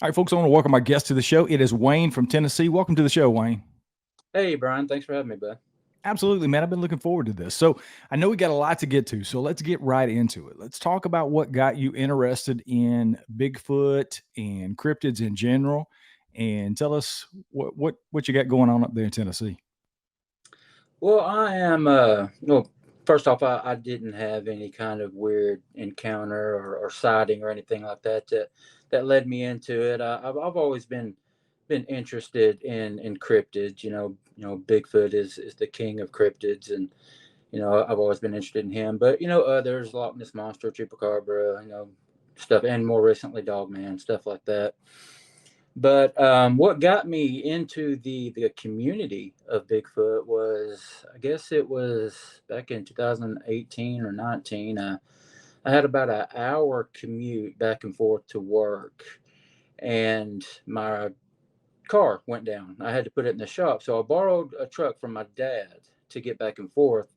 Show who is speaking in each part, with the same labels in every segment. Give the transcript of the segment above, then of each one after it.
Speaker 1: All right, folks, I want to welcome our guest to the show. It is Wayne from Tennessee. Welcome to the show, Wayne.
Speaker 2: Hey, Brian. Thanks for having me, bud.
Speaker 1: Absolutely, man. I've been looking forward to this. So I know we got a lot to get to, so let's get right into it. Let's talk about what got you interested in Bigfoot and cryptids in general, and tell us what you got going on up there in Tennessee.
Speaker 2: Well, I am. Well, first off, I didn't have any kind of weird encounter or sighting or anything like that led me into it. I've always been interested in cryptids. Bigfoot is the king of cryptids, and I've always been interested in him. But others, Loch Ness monster, chupacabra, stuff, and more recently, Dogman, stuff like that. But what got me into the community of Bigfoot was, I guess it was back in 2018 or 19. I had about an hour commute back and forth to work, and my car went down. I had to put it in the shop. So I borrowed a truck from my dad to get back and forth.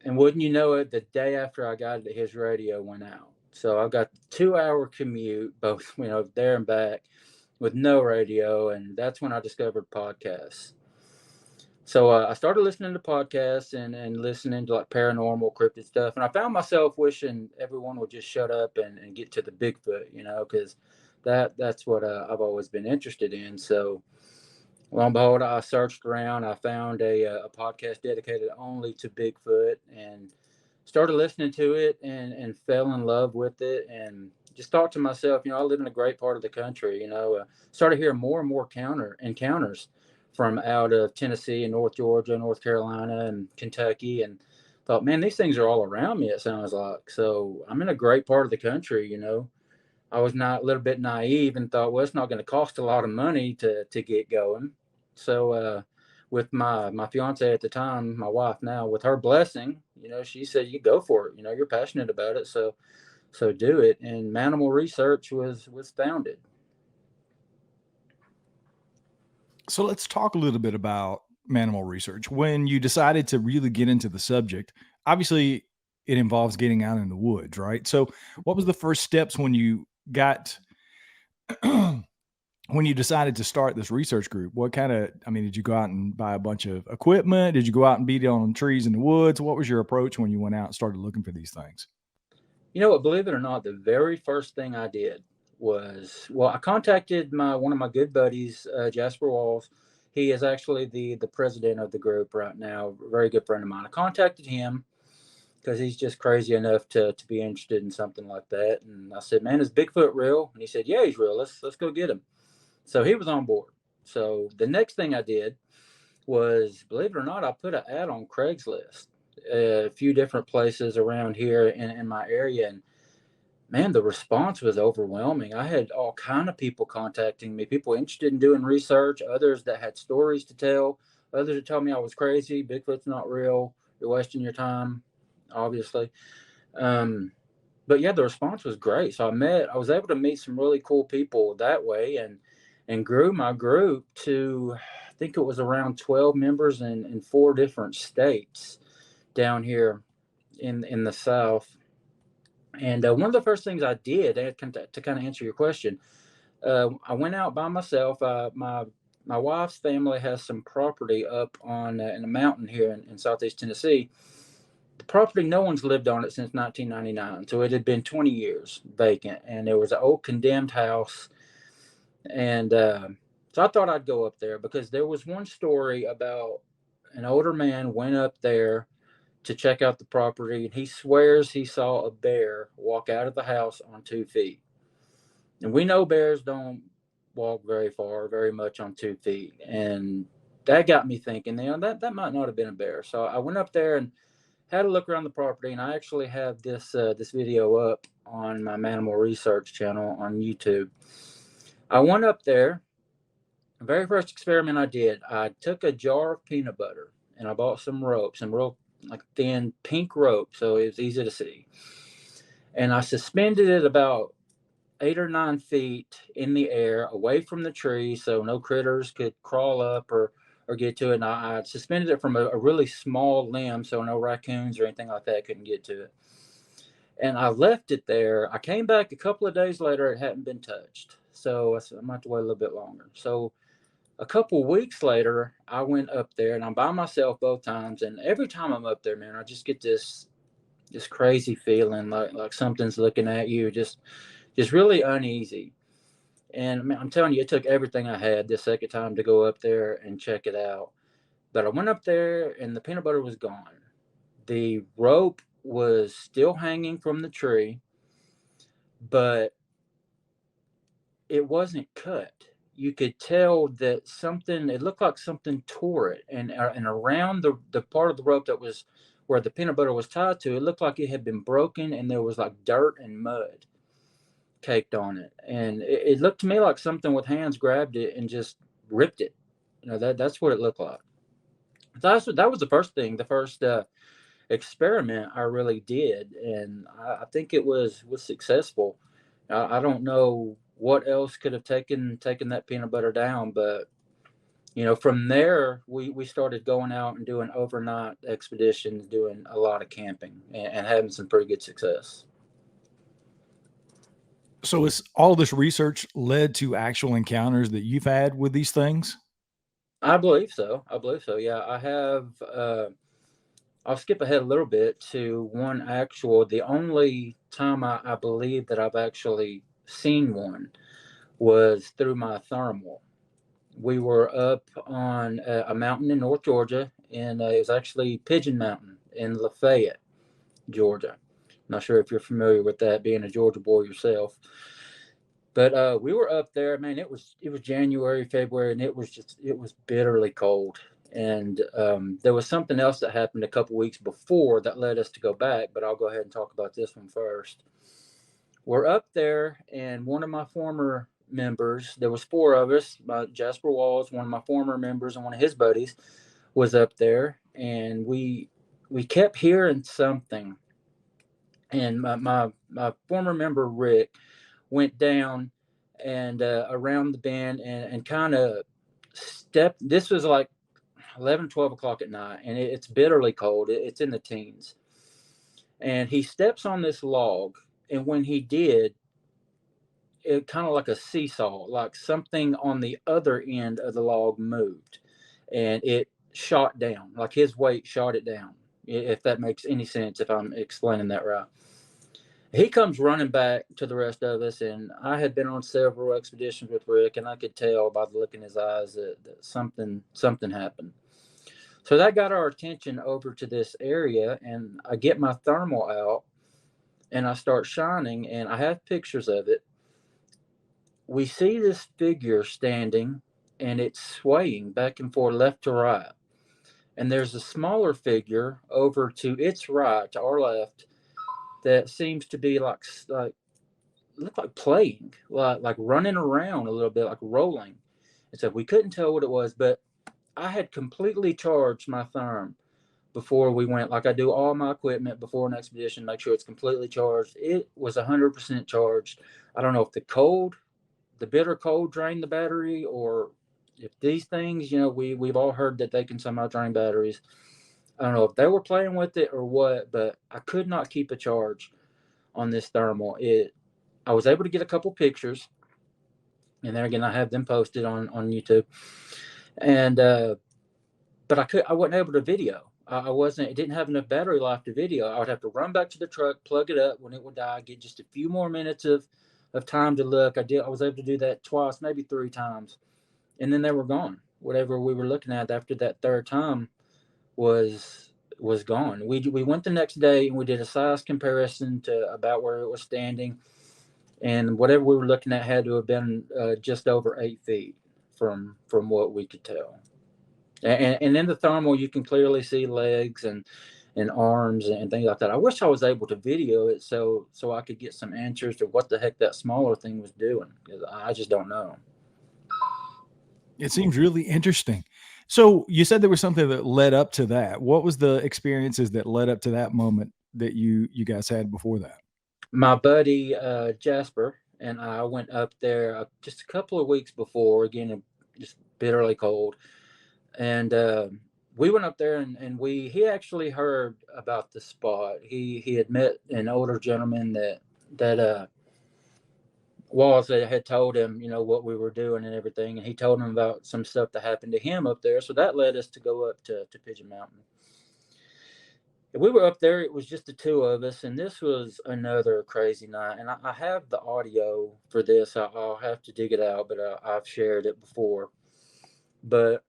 Speaker 2: And wouldn't you know it, the day after I got it, his radio went out. So I got 2 hour commute, both, there and back with no radio. And that's when I discovered podcasts. So I started listening to podcasts and listening to like paranormal, cryptid stuff. And I found myself wishing everyone would just shut up and get to the Bigfoot, because that's what I've always been interested in. So lo and behold, I searched around. I found a podcast dedicated only to Bigfoot and started listening to it and fell in love with it. And just thought to myself, I live in a great part of the country. Started hearing more and more encounters from out of Tennessee and North Georgia, North Carolina, and Kentucky, and thought, man, these things are all around me. It sounds like so. I'm in a great part of the country. I was not a little bit naive and thought, well, it's not going to cost a lot of money to get going. So, with my fiance at the time, my wife now, with her blessing, she said, you go for it. You're passionate about it. So do it. And Mannimal Research was founded.
Speaker 1: So let's talk a little bit about Manimal research. When you decided to really get into the subject, obviously it involves getting out in the woods, right? So what was the first steps when you got when you decided to start this research group? What kind of, I mean, did you go out and buy a bunch of equipment? Did you go out and beat on trees in the woods? What was your approach when you went out and started looking for these things?
Speaker 2: You know what? Believe it or not, the very first thing I did was, well, I contacted my one of my good buddies, Jasper Walls. He is actually the president of the group right now. A very good friend of mine. I contacted him because he's just crazy enough to be interested in something like that. And I said, "Man, is Bigfoot real?" And he said, "Yeah, he's real. Let's go get him." So he was on board. So the next thing I did was, believe it or not, I put an ad on Craigslist, a few different places around here in my area, and man, the response was overwhelming. I had all kind of people contacting me, people interested in doing research, others that had stories to tell, others that told me I was crazy, Bigfoot's not real, you're wasting your time, obviously. Um, but yeah, the response was great. So I was able to meet some really cool people that way, and grew my group to, I think it was around 12 members in four different states down here in the South. And one of the first things I did to kind of answer your question, I went out by myself. My wife's family has some property up on in a mountain here in Southeast Tennessee. The property, no one's lived on it since 1999, so it had been 20 years vacant, and there was an old condemned house. And so I thought I'd go up there because there was one story about an older man went up there to check out the property, and he swears he saw a bear walk out of the house on 2 feet. And we know bears don't walk very far, very much on 2 feet. And that got me thinking, that might not have been a bear. So I went up there and had a look around the property, and I actually have this video up on my Mannimal Research channel on YouTube. I went up there. The very first experiment I did, I took a jar of peanut butter and I bought some rope, some real like thin pink rope, so it was easy to see. And I suspended it about 8 or 9 feet in the air, away from the tree, so no critters could crawl up or get to it. And I suspended it from a really small limb, so no raccoons or anything like that couldn't get to it. And I left it there. I came back a couple of days later; it hadn't been touched. So I said, I'm going to have to wait a little bit longer. So a couple weeks later, I went up there, and I'm by myself both times. And every time I'm up there, man, I just get this crazy feeling like something's looking at you, just really uneasy. And man, I'm telling you, it took everything I had this second time to go up there and check it out. But I went up there, and the peanut butter was gone. The rope was still hanging from the tree, but it wasn't cut. You could tell that something, it looked like something tore it. And around the part of the rope that was where the peanut butter was tied to, it looked like it had been broken, and there was like dirt and mud caked on it. And it looked to me like something with hands grabbed it and just ripped it. That's what it looked like. That was the first thing, the first experiment I really did, and I think it was successful. I don't know what else could have taken that peanut butter down, but from there we started going out and doing overnight expeditions, doing a lot of camping, and having some pretty good success.
Speaker 1: So it's all this research led to actual encounters that you've had with these things?
Speaker 2: I believe so. Yeah, I have. I'll skip ahead a little bit to one actual. The only time I believe that I've actually seen one was through my thermal. We were up on a mountain in North Georgia, and it was actually Pigeon Mountain in Lafayette, Georgia. Not sure if you're familiar with that, being a Georgia boy yourself. But we were up there, man. It was January, February, and it was bitterly cold. And there was something else that happened a couple weeks before that led us to go back. But I'll go ahead and talk about this one first. We're up there, and one of my former members, there was four of us. Jasper Walls, one of my former members, and one of his buddies was up there, and we kept hearing something. And my former member Rick went down and around the bend and kind of stepped. This was like 11, 12 o'clock at night, and it's bitterly cold. It's in the teens. And he steps on this log, and when he did, it kind of like a seesaw, like something on the other end of the log moved, and it shot down, like his weight shot it down. If that makes any sense, if I'm explaining that right. He comes running back to the rest of us, and I had been on several expeditions with Rick, and I could tell by the look in his eyes that something happened. So that got our attention over to this area, and I get my thermal out, and I start shining, and I have pictures of it. We see this figure standing, and it's swaying back and forth, left to right. And there's a smaller figure over to its right, to our left, that seems to be like look like playing, like running around a little bit, like rolling. And so we couldn't tell what it was, but I had completely charged my therm before we went. Like I do all my equipment before an expedition, make sure it's completely charged. It was 100% charged. I don't know if the bitter cold drained the battery, or if these things, we've all heard that they can somehow drain batteries. I don't know if they were playing with it or what, but I could not keep a charge on this thermal. I was able to get a couple pictures, and there again, I have them posted on YouTube. And but I wasn't able to video. I wasn't. It didn't have enough battery life to video. I would have to run back to the truck, plug it up when it would die, get just a few more minutes of time to look. I was able to do that twice, maybe three times, and then they were gone. Whatever we were looking at after that third time was gone. We went the next day, and we did a size comparison to about where it was standing, and whatever we were looking at had to have been just over 8 feet from what we could tell. And in the thermal, you can clearly see legs and arms and things like that. I wish I was able to video it so I could get some answers to what the heck that smaller thing was doing, because I just don't know.
Speaker 1: It seems really interesting. So you said there was something that led up to that. What was the experiences that led up to that moment that you guys had before that?
Speaker 2: My buddy Jasper and I went up there just a couple of weeks before, again, just bitterly cold. And we went up there, and he actually heard about the spot. He had met an older gentleman that Wallace had told him, what we were doing and everything, and he told him about some stuff that happened to him up there. So that led us to go up to Pigeon Mountain. We were up there. It was just the two of us, and this was another crazy night. And I have the audio for this. I'll have to dig it out, but I've shared it before. But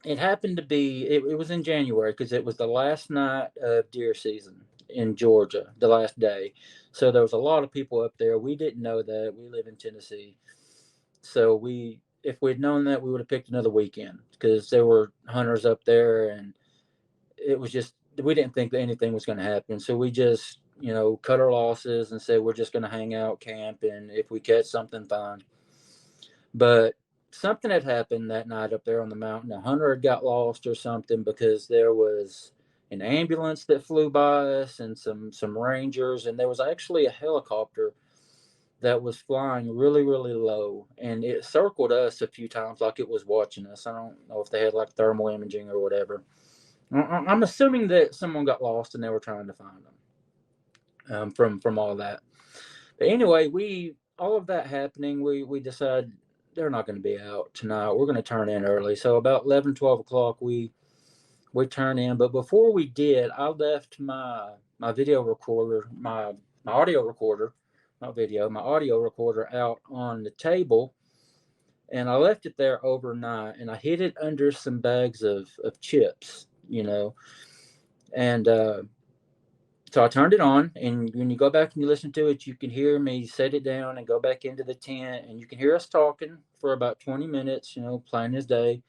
Speaker 2: it happened to be, it was in January because it was the last night of deer season in Georgia, the last day. So there was a lot of people up there. We didn't know that. We live in Tennessee. So if we'd known that, we would have picked another weekend because there were hunters up there, and it was just, we didn't think that anything was going to happen. So we just, cut our losses and said, we're just going to hang out, camp, and if we catch something, fine. But something had happened that night up there on the mountain. A hunter had got lost or something, because there was an ambulance that flew by us and some rangers, and there was actually a helicopter that was flying really, really low, and it circled us a few times like it was watching us. I don't know if they had like thermal imaging or whatever. I'm assuming that someone got lost and they were trying to find them, from all that. But anyway, all of that happening, we decided they're not going to be out tonight. We're going to turn in early. So about 11, 12 o'clock, we turn in. But before we did, I left my video recorder, my audio recorder, not video, my audio recorder out on the table, and I left it there overnight, and I hid it under some bags of chips, and so I turned it on, and when you go back and you listen to it, you can hear me set it down and go back into the tent, and you can hear us talking for about 20 minutes, playing his day,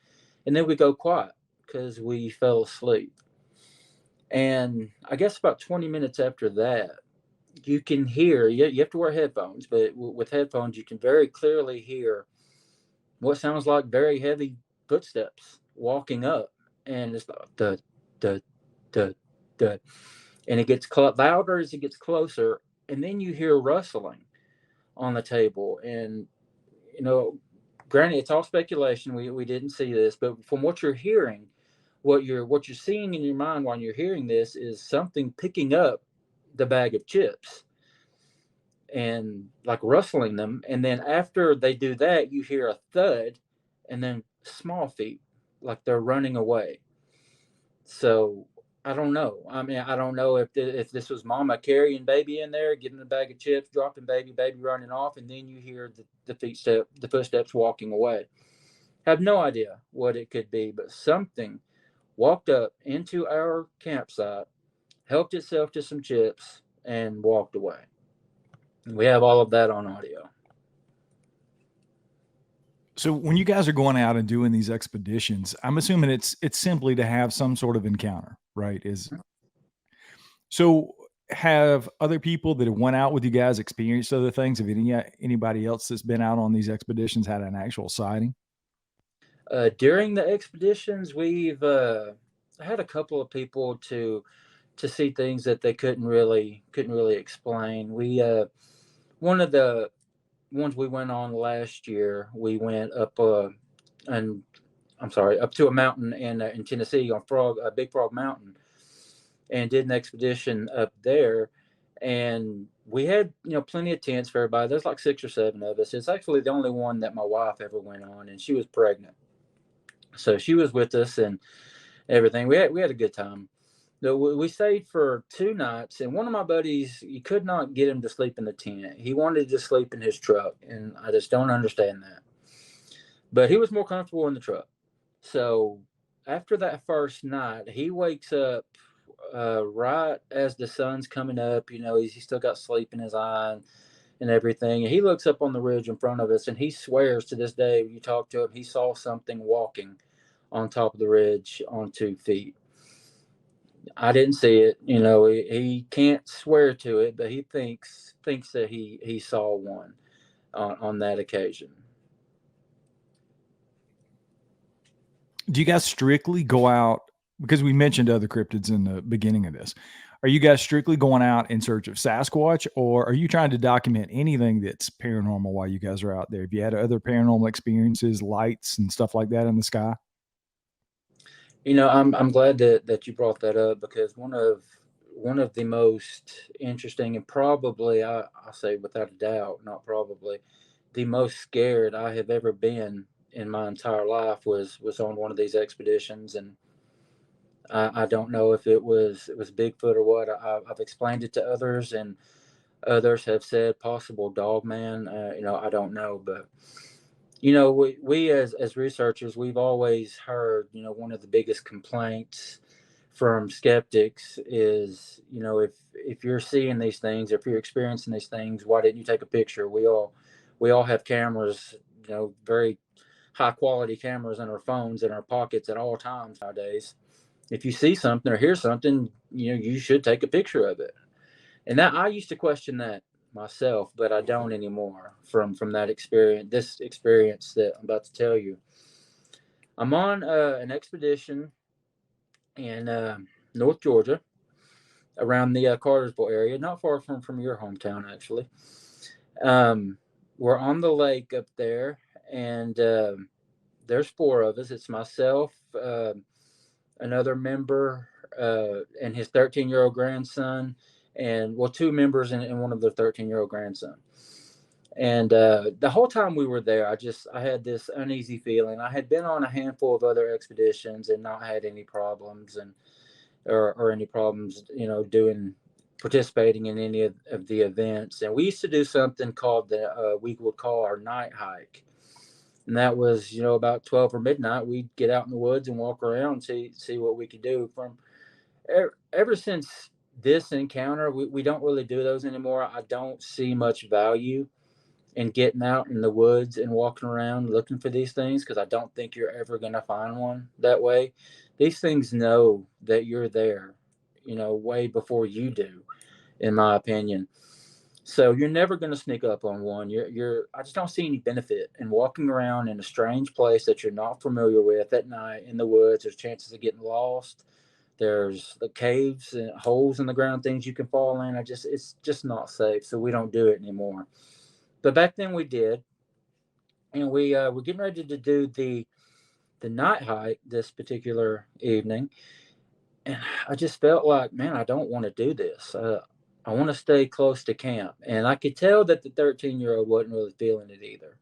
Speaker 2: and then we go quiet because we fell asleep. And I guess about 20 minutes after that, you can hear, you have to wear headphones, but with headphones, you can very clearly hear what sounds like very heavy footsteps walking up. And it's like, duh, duh, duh, duh. And it gets louder as it gets closer. And then you hear rustling on the table. And, granted, it's all speculation. We didn't see this, but from what you're hearing, what you're seeing in your mind while you're hearing this is something picking up the bag of chips and like rustling them. And then after they do that, you hear a thud and then small feet, like they're running away. So I don't know. I mean, I don't know if this was mama carrying baby in there, getting a bag of chips, dropping baby running off, and then you hear the footsteps walking away. Have no idea what it could be, but something walked up into our campsite, helped itself to some chips, and walked away. We have all of that on audio.
Speaker 1: So when you guys are going out and doing these expeditions, I'm assuming it's simply to have some sort of encounter, right? So have other people that have went out with you guys experienced other things? Have anybody else that's been out on these expeditions had an actual sighting?
Speaker 2: During the expeditions, we've had a couple of people to see things that they couldn't really explain. We one of the ones we went on last year, we went up and up to a mountain in Tennessee on Big Frog Mountain, and did an expedition up there. And we had plenty of tents for everybody. There's like 6 or 7 of us. It's actually the only one that my wife ever went on, and she was pregnant, so she was with us and everything. We had a good time. We stayed for 2 nights, and one of my buddies, you could not get him to sleep in the tent. He wanted to sleep in his truck, and I just don't understand that. But he was more comfortable in the truck. So after that first night, he wakes up right as the sun's coming up. He's still got sleep in his eye and everything. And he looks up on the ridge in front of us, and he swears to this day, when you talk to him, he saw something walking on top of the ridge on 2 feet. I didn't see it. He can't swear to it, but he thinks that he saw one on that occasion.
Speaker 1: Do you guys strictly go out, because we mentioned other cryptids in the beginning of this? Are you guys strictly going out in search of Sasquatch, or are you trying to document anything that's paranormal while you guys are out there? Have you had other paranormal experiences, lights and stuff like that in the sky?
Speaker 2: I'm glad that you brought that up, because one of one of the most interesting, and probably, I say without a doubt, not probably, the most scared I have ever been in my entire life was on one of these expeditions. And I don't know if it was Bigfoot or what. I've explained it to others, and others have said possible dog man. I don't know, but we as researchers, we've always heard, one of the biggest complaints from skeptics is, if you're seeing these things, if you're experiencing these things, why didn't you take a picture? We all have cameras, very high quality cameras in our phones in our pockets at all times nowadays. If you see something or hear something, you should take a picture of it. And that I used to question that myself, but I don't anymore from that experience, this experience that I'm about to tell you. I'm on an expedition in North Georgia, around the Cartersville area, not far from your hometown, actually. Um, we're on the lake up there, and there's four of us. It's myself, another member, and his 13-year-old grandson, and well, two members and one of their 13-year-old grandson. And the whole time we were there, I had this uneasy feeling. I had been on a handful of other expeditions and not had any problems, and or any problems, doing participating in any of the events. And we used to do something called we would call our night hike, and that was, about 12 or midnight. We'd get out in the woods and walk around and see what we could do. From ever since this encounter, we don't really do those anymore. I don't see much value in getting out in the woods and walking around looking for these things, because I don't think you're ever going to find one that way. These things know that you're there, way before you do, in my opinion. So you're never going to sneak up on one. I just don't see any benefit in walking around in a strange place that you're not familiar with at night in the woods. There's chances of getting lost. There's the caves and holes in the ground, things you can fall in. It's just not safe. So we don't do it anymore. But back then we did, and we were getting ready to do the night hike this particular evening, and I just felt like, man, I don't want to do this. I want to stay close to camp, and I could tell that the 13-year-old wasn't really feeling it either.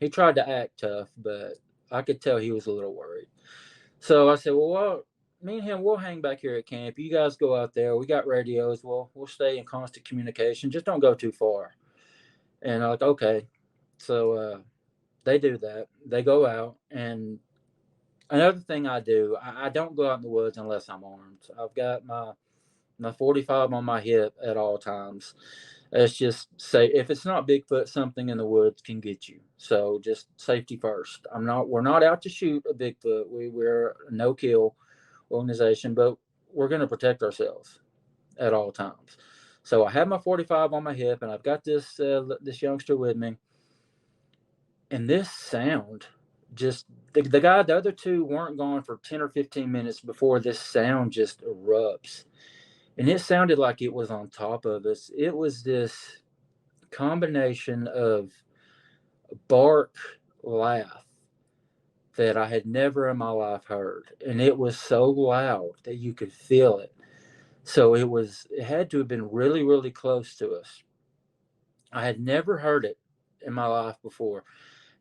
Speaker 2: He tried to act tough, but I could tell he was a little worried. So I said, well, me and him, we'll hang back here at camp. You guys go out there. We got radios. We'll stay in constant communication. Just don't go too far. And I'm like, okay. So they do that. They go out, and another thing I do, I don't go out in the woods unless I'm armed. I've got my 45 on my hip at all times. It's just say, if it's not Bigfoot, something in the woods can get you. So just safety first. We're not out to shoot a Bigfoot. We're a no kill organization, but we're going to protect ourselves at all times. So I have my 45 on my hip, and I've got this youngster with me. And this sound, just the other two weren't gone for 10 or 15 minutes before this sound just erupts. And it sounded like it was on top of us. It was this combination of bark laugh that I had never in my life heard. And it was so loud that you could feel it. So it had to have been really, really close to us. I had never heard it in my life before.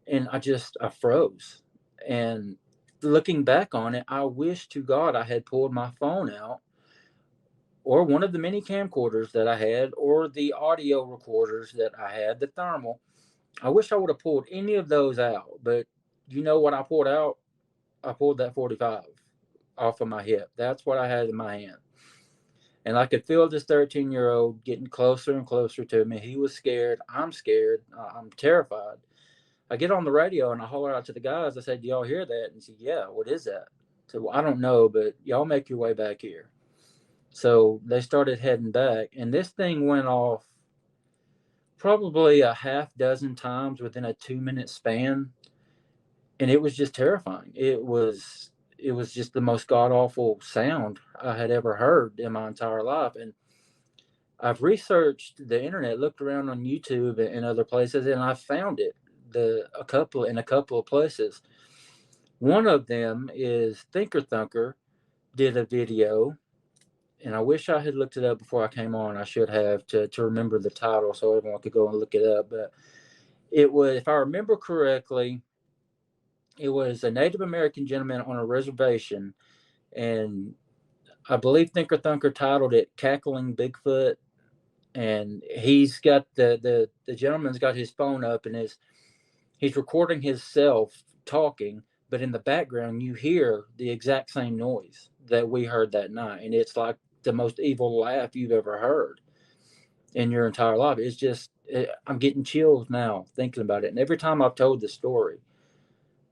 Speaker 2: And I froze. And looking back on it, I wish to God I had pulled my phone out, or one of the many camcorders that I had, or the audio recorders that I had, the thermal. I wish I would have pulled any of those out. But you know what I pulled out? I pulled that 45 off of my hip. That's what I had in my hand. And I could feel this 13-year-old getting closer and closer to me. He was scared. I'm scared. I'm terrified. I get on the radio and I holler out to the guys. I said, "Do y'all hear that?" And he said, "Yeah, what is that?" I said, "Well, I don't know, but y'all make your way back here." So they started heading back, and this thing went off probably a half dozen times within a 2-minute span. And it was just terrifying. It was just the most god awful sound I had ever heard in my entire life. And I've researched the internet, looked around on YouTube and other places, and I found it a couple of places. One of them is Thinker Thunker did a video, and I wish I had looked it up before I came on. I should have to remember the title so everyone could go and look it up. But it was, if I remember correctly, it was a Native American gentleman on a reservation, and I believe Thinker Thunker titled it "Cackling Bigfoot." And he's got the gentleman's got his phone up, and he's recording himself talking, but in the background you hear the exact same noise that we heard that night, and it's like the most evil laugh you've ever heard in your entire life. It's just I'm getting chills now thinking about it, and every time I've told the story,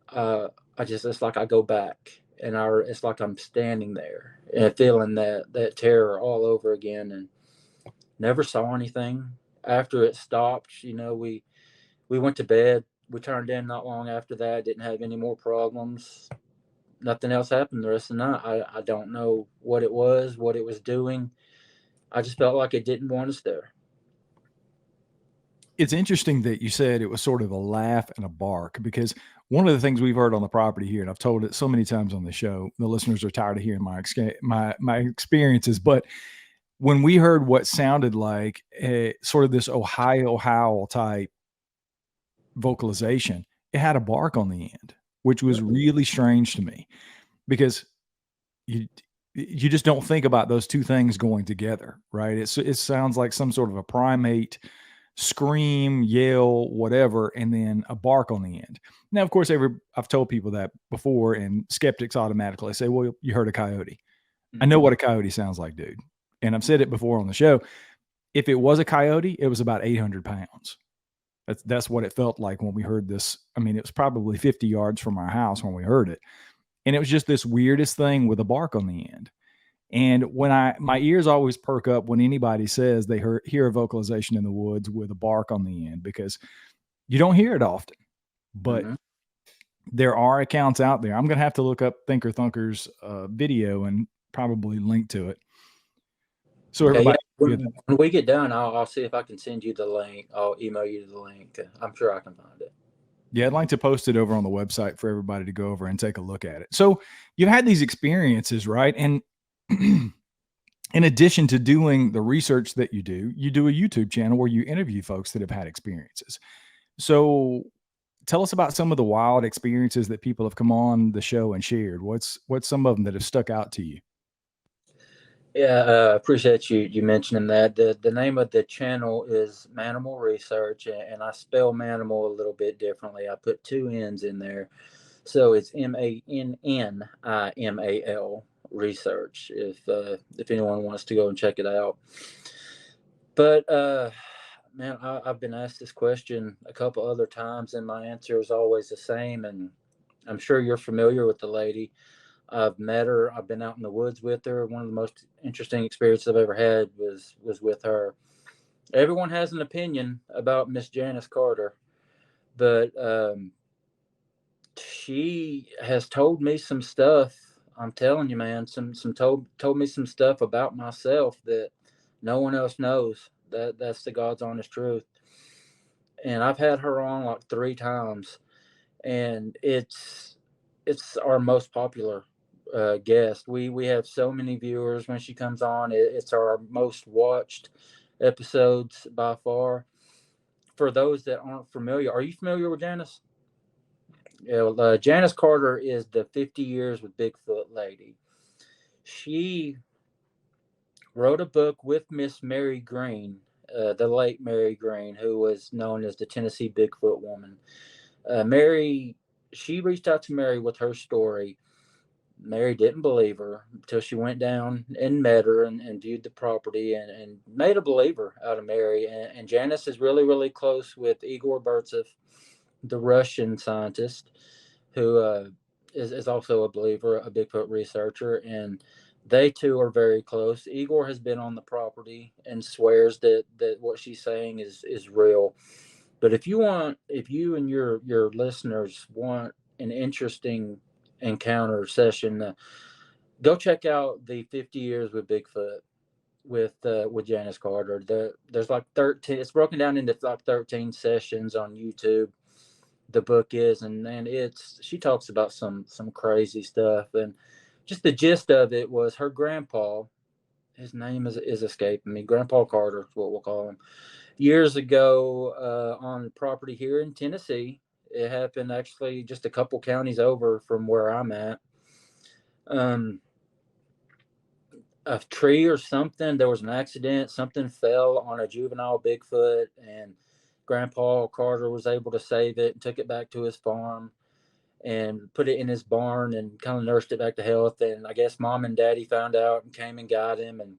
Speaker 2: uh, it's like I go back, and it's like I'm standing there and feeling that terror all over again, and never saw anything after it stopped. We went to bed. We turned in not long after that. Didn't have any more problems. Nothing else happened the rest of the night. I don't know what it was, what it was doing. I just felt like it didn't want us there.
Speaker 1: It's interesting that you said it was sort of a laugh and a bark, because one of the things we've heard on the property here, and I've told it so many times on the show, the listeners are tired of hearing my experiences, but when we heard what sounded like sort of this Ohio howl type vocalization, it had a bark on the end, which was really strange to me, because you you just don't think about those two things going together, right? It sounds like some sort of a primate scream, yell, whatever, and then a bark on the end. Now, of course, I've told people that before, and skeptics automatically say, "Well, you heard a coyote." I know what a coyote sounds like, dude, and I've said it before on the show. If it was a coyote, it was about 800 pounds. That's what it felt like when we heard this. I mean, it was probably 50 yards from our house when we heard it, and it was just this weirdest thing with a bark on the end. And when my ears always perk up when anybody says they hear a vocalization in the woods with a bark on the end, because you don't hear it often, but
Speaker 2: Mm-hmm.
Speaker 1: there are accounts out there. I'm going to have to look up Thinker Thunker's video and probably link to it. So
Speaker 2: Okay, yeah.
Speaker 1: everybody,
Speaker 2: When we get done, I'll see if I can send you the link. I'll email you the link. I'm sure I can find it.
Speaker 1: yeah, I'd like to post it over on the website for everybody to go over and take a look at it. So you've had these experiences, right? And in addition to doing the research that you do a YouTube channel where you interview folks that have had experiences. So tell us about some of the wild experiences that people have come on the show and shared. What's some of them that have stuck out to you?
Speaker 2: Yeah, appreciate you mentioning that. The name of the channel is Mannimal Research, and I spell Manimal a little bit differently. I put two N's in there, so it's Mannimal Research. If anyone wants to go and check it out, but man, I've been asked this question a couple other times, and my answer is always the same. And I'm sure you're familiar with the lady. I've met her. I've been out in the woods with her. One of the most interesting experiences I've ever had was with her. Everyone has an opinion about Miss Janice Carter, but she has told me some stuff. I'm telling you, man, some told me some stuff about myself that no one else knows. That's the God's honest truth. And I've had her on like 3 times, and it's our most popular guest. We have so many viewers when she comes on. It's our most watched episodes by far. For those that aren't familiar, are you familiar with Janice? Yeah, well, Janice Carter is the 50 years with Bigfoot lady. She wrote a book with Miss Mary Green, the late Mary Green, who was known as the Tennessee Bigfoot woman. Mary, she reached out to Mary with her story. Mary didn't believe her until she went down and met her and viewed the property and made a believer out of Mary. And Janice is really, really close with Igor Burtsev, the Russian scientist, who is also a believer, a Bigfoot researcher. And they two are very close. Igor has been on the property and swears that what she's saying is real. But if you and your listeners want an interesting encounter session, go check out the 50 years with Bigfoot with Janice Carter. There's like 13. It's broken down into like 13 sessions on YouTube. The book is, and it's she talks about some crazy stuff, and just the gist of it was her grandpa his name is escaping me. Grandpa Carter is what we'll call him. Years ago, on property here in Tennessee, it happened actually just a couple counties over from where I'm at. Um, a tree or something. There was an accident. Something fell on a juvenile Bigfoot, and Grandpa Carter was able to save it and took it back to his farm and put it in his barn and kind of nursed it back to health. And I guess Mom and Daddy found out and came and got him. And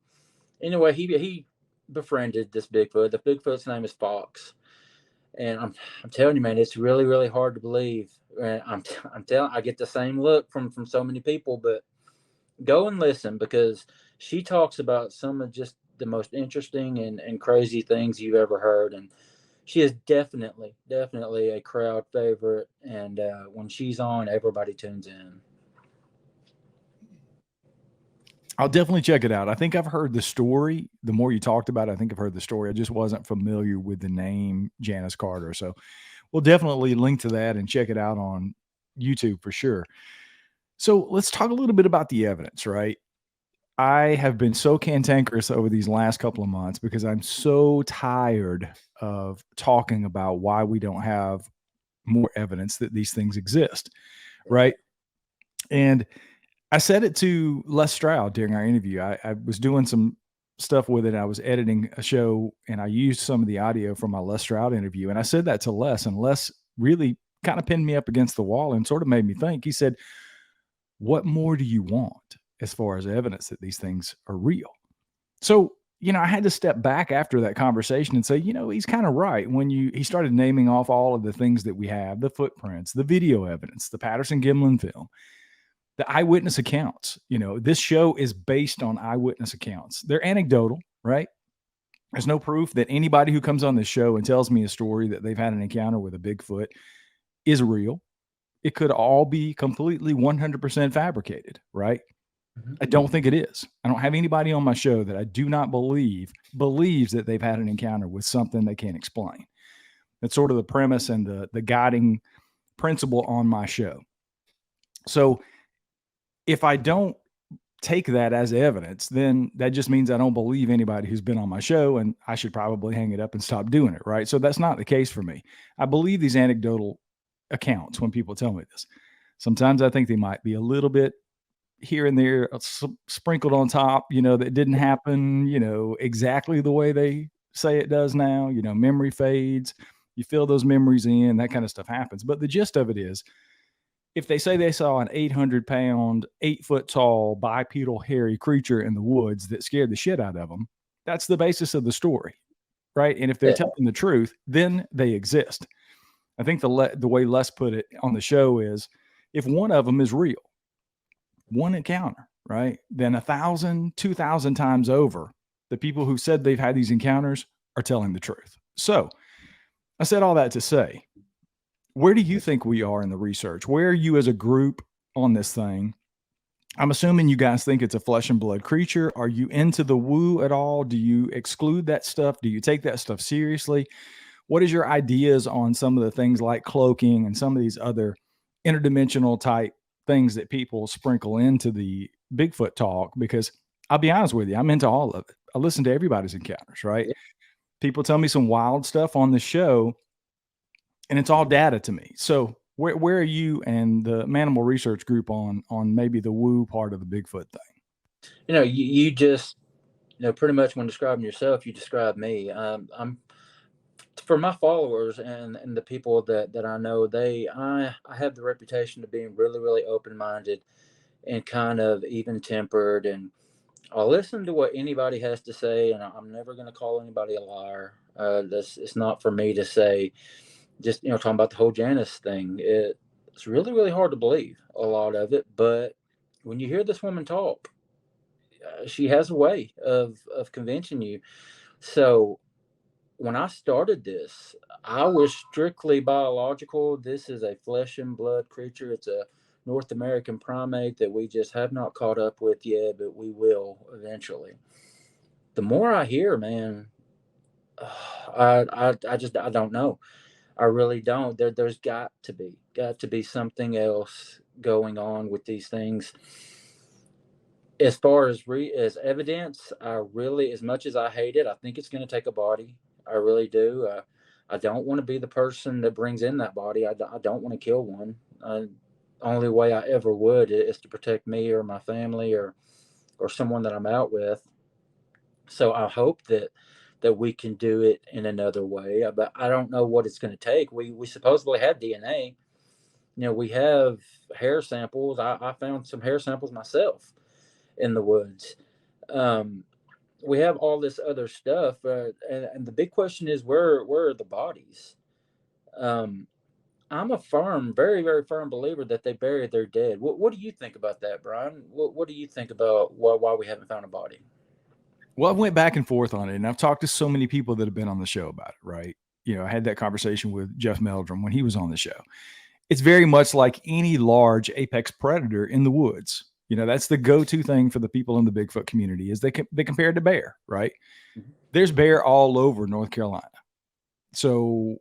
Speaker 2: anyway, he befriended this Bigfoot. The Bigfoot's name is Fox. And I'm telling you, man, it's really really hard to believe. And I'm telling, I get the same look from so many people, but go and listen because she talks about some of just the most interesting and crazy things you've ever heard. And she is definitely a crowd favorite. And when she's on, everybody tunes in.
Speaker 1: I'll definitely check it out. I think I've heard the story. The more you talked about it, I think I've heard the story. I just wasn't familiar with the name Janice Carter. So we'll definitely link to that and check it out on YouTube for sure. So let's talk a little bit about the evidence, right? I have been so cantankerous over these last couple of months because I'm so tired of talking about why we don't have more evidence that these things exist, right? And I said it to Les Stroud during our interview. I was doing some stuff with it. I was editing a show and I used some of the audio from my Les Stroud interview. And I said that to Les, and Les really kind of pinned me up against the wall and sort of made me think. He said, "What more do you want as far as evidence that these things are real?" So, I had to step back after that conversation and say, he's kind of right. When he started naming off all of the things that we have, the footprints, the video evidence, the Patterson Gimlin film, the eyewitness accounts. This show is based on eyewitness accounts. They're anecdotal, right? There's no proof that anybody who comes on this show and tells me a story that they've had an encounter with a Bigfoot is real. It could all be completely 100% fabricated, right?
Speaker 2: Mm-hmm.
Speaker 1: I don't think it is. I don't have anybody on my show that I do not believes that they've had an encounter with something they can't explain. That's sort of the premise and the guiding principle on my show. So if I don't take that as evidence, then that just means I don't believe anybody who's been on my show, and I should probably hang it up and stop doing it, right? So that's not the case for me. I believe these anecdotal accounts when people tell me this. Sometimes I think they might be a little bit here and there sprinkled on top, that didn't happen, exactly the way they say it does now. Memory fades, you fill those memories in, that kind of stuff happens. But the gist of it is, if they say they saw an 800-pound, 8-foot tall, bipedal, hairy creature in the woods that scared the shit out of them, that's the basis of the story, right? And if they're telling the truth, then they exist. I think the way Les put it on the show is, if one of them is real, one encounter, right, then 1,000, 2,000 times over, the people who said they've had these encounters are telling the truth. So I said all that to say, where do you think we are in the research? Where are you as a group on this thing? I'm assuming you guys think it's a flesh and blood creature. Are you into the woo at all? Do you exclude that stuff? Do you take that stuff seriously? What is your ideas on some of the things like cloaking and some of these other interdimensional type things that people sprinkle into the Bigfoot talk? Because I'll be honest with you, I'm into all of it. I listen to everybody's encounters, right? Yeah. People tell me some wild stuff on the show, and it's all data to me. So where are you and the Mannimal research group on maybe the woo part of the Bigfoot thing?
Speaker 2: You just, pretty much when describing yourself, you describe me. I'm for my followers and the people that I know, I have the reputation of being really, really open minded and kind of even tempered, and I'll listen to what anybody has to say, and I'm never going to call anybody a liar. It's not for me to say. Just talking about the whole Janice thing, it's really, really hard to believe a lot of it, but when you hear this woman talk, she has a way of convincing you. So when I started this, I was strictly biological. This is a flesh and blood creature. It's a North American primate that we just have not caught up with yet, but we will eventually. The more I hear, man, I don't know. I really don't. There's got to be something else going on with these things. As far as evidence, I really, as much as I hate it, I think it's going to take a body. I really do. I don't want to be the person that brings in that body. I don't want to kill one. Only way I ever would is to protect me or my family or someone that I'm out with. So I hope that we can do it in another way, but I don't know what it's going to take. We supposedly have DNA. We have hair samples. I found some hair samples myself in the woods. Um, we have all this other stuff, and the big question is where are the bodies? Um, I'm a very very firm believer that they buried their dead. What do you think about that, Brian? What do you think about why we haven't found a body?
Speaker 1: Well, I went back and forth on it, and I've talked to so many people that have been on the show about it, right? I had that conversation with Jeff Meldrum when he was on the show. It's very much like any large apex predator in the woods. That's the go-to thing for the people in the Bigfoot community is they compare it to bear, right?
Speaker 2: Mhm.
Speaker 1: There's bear all over North Carolina. So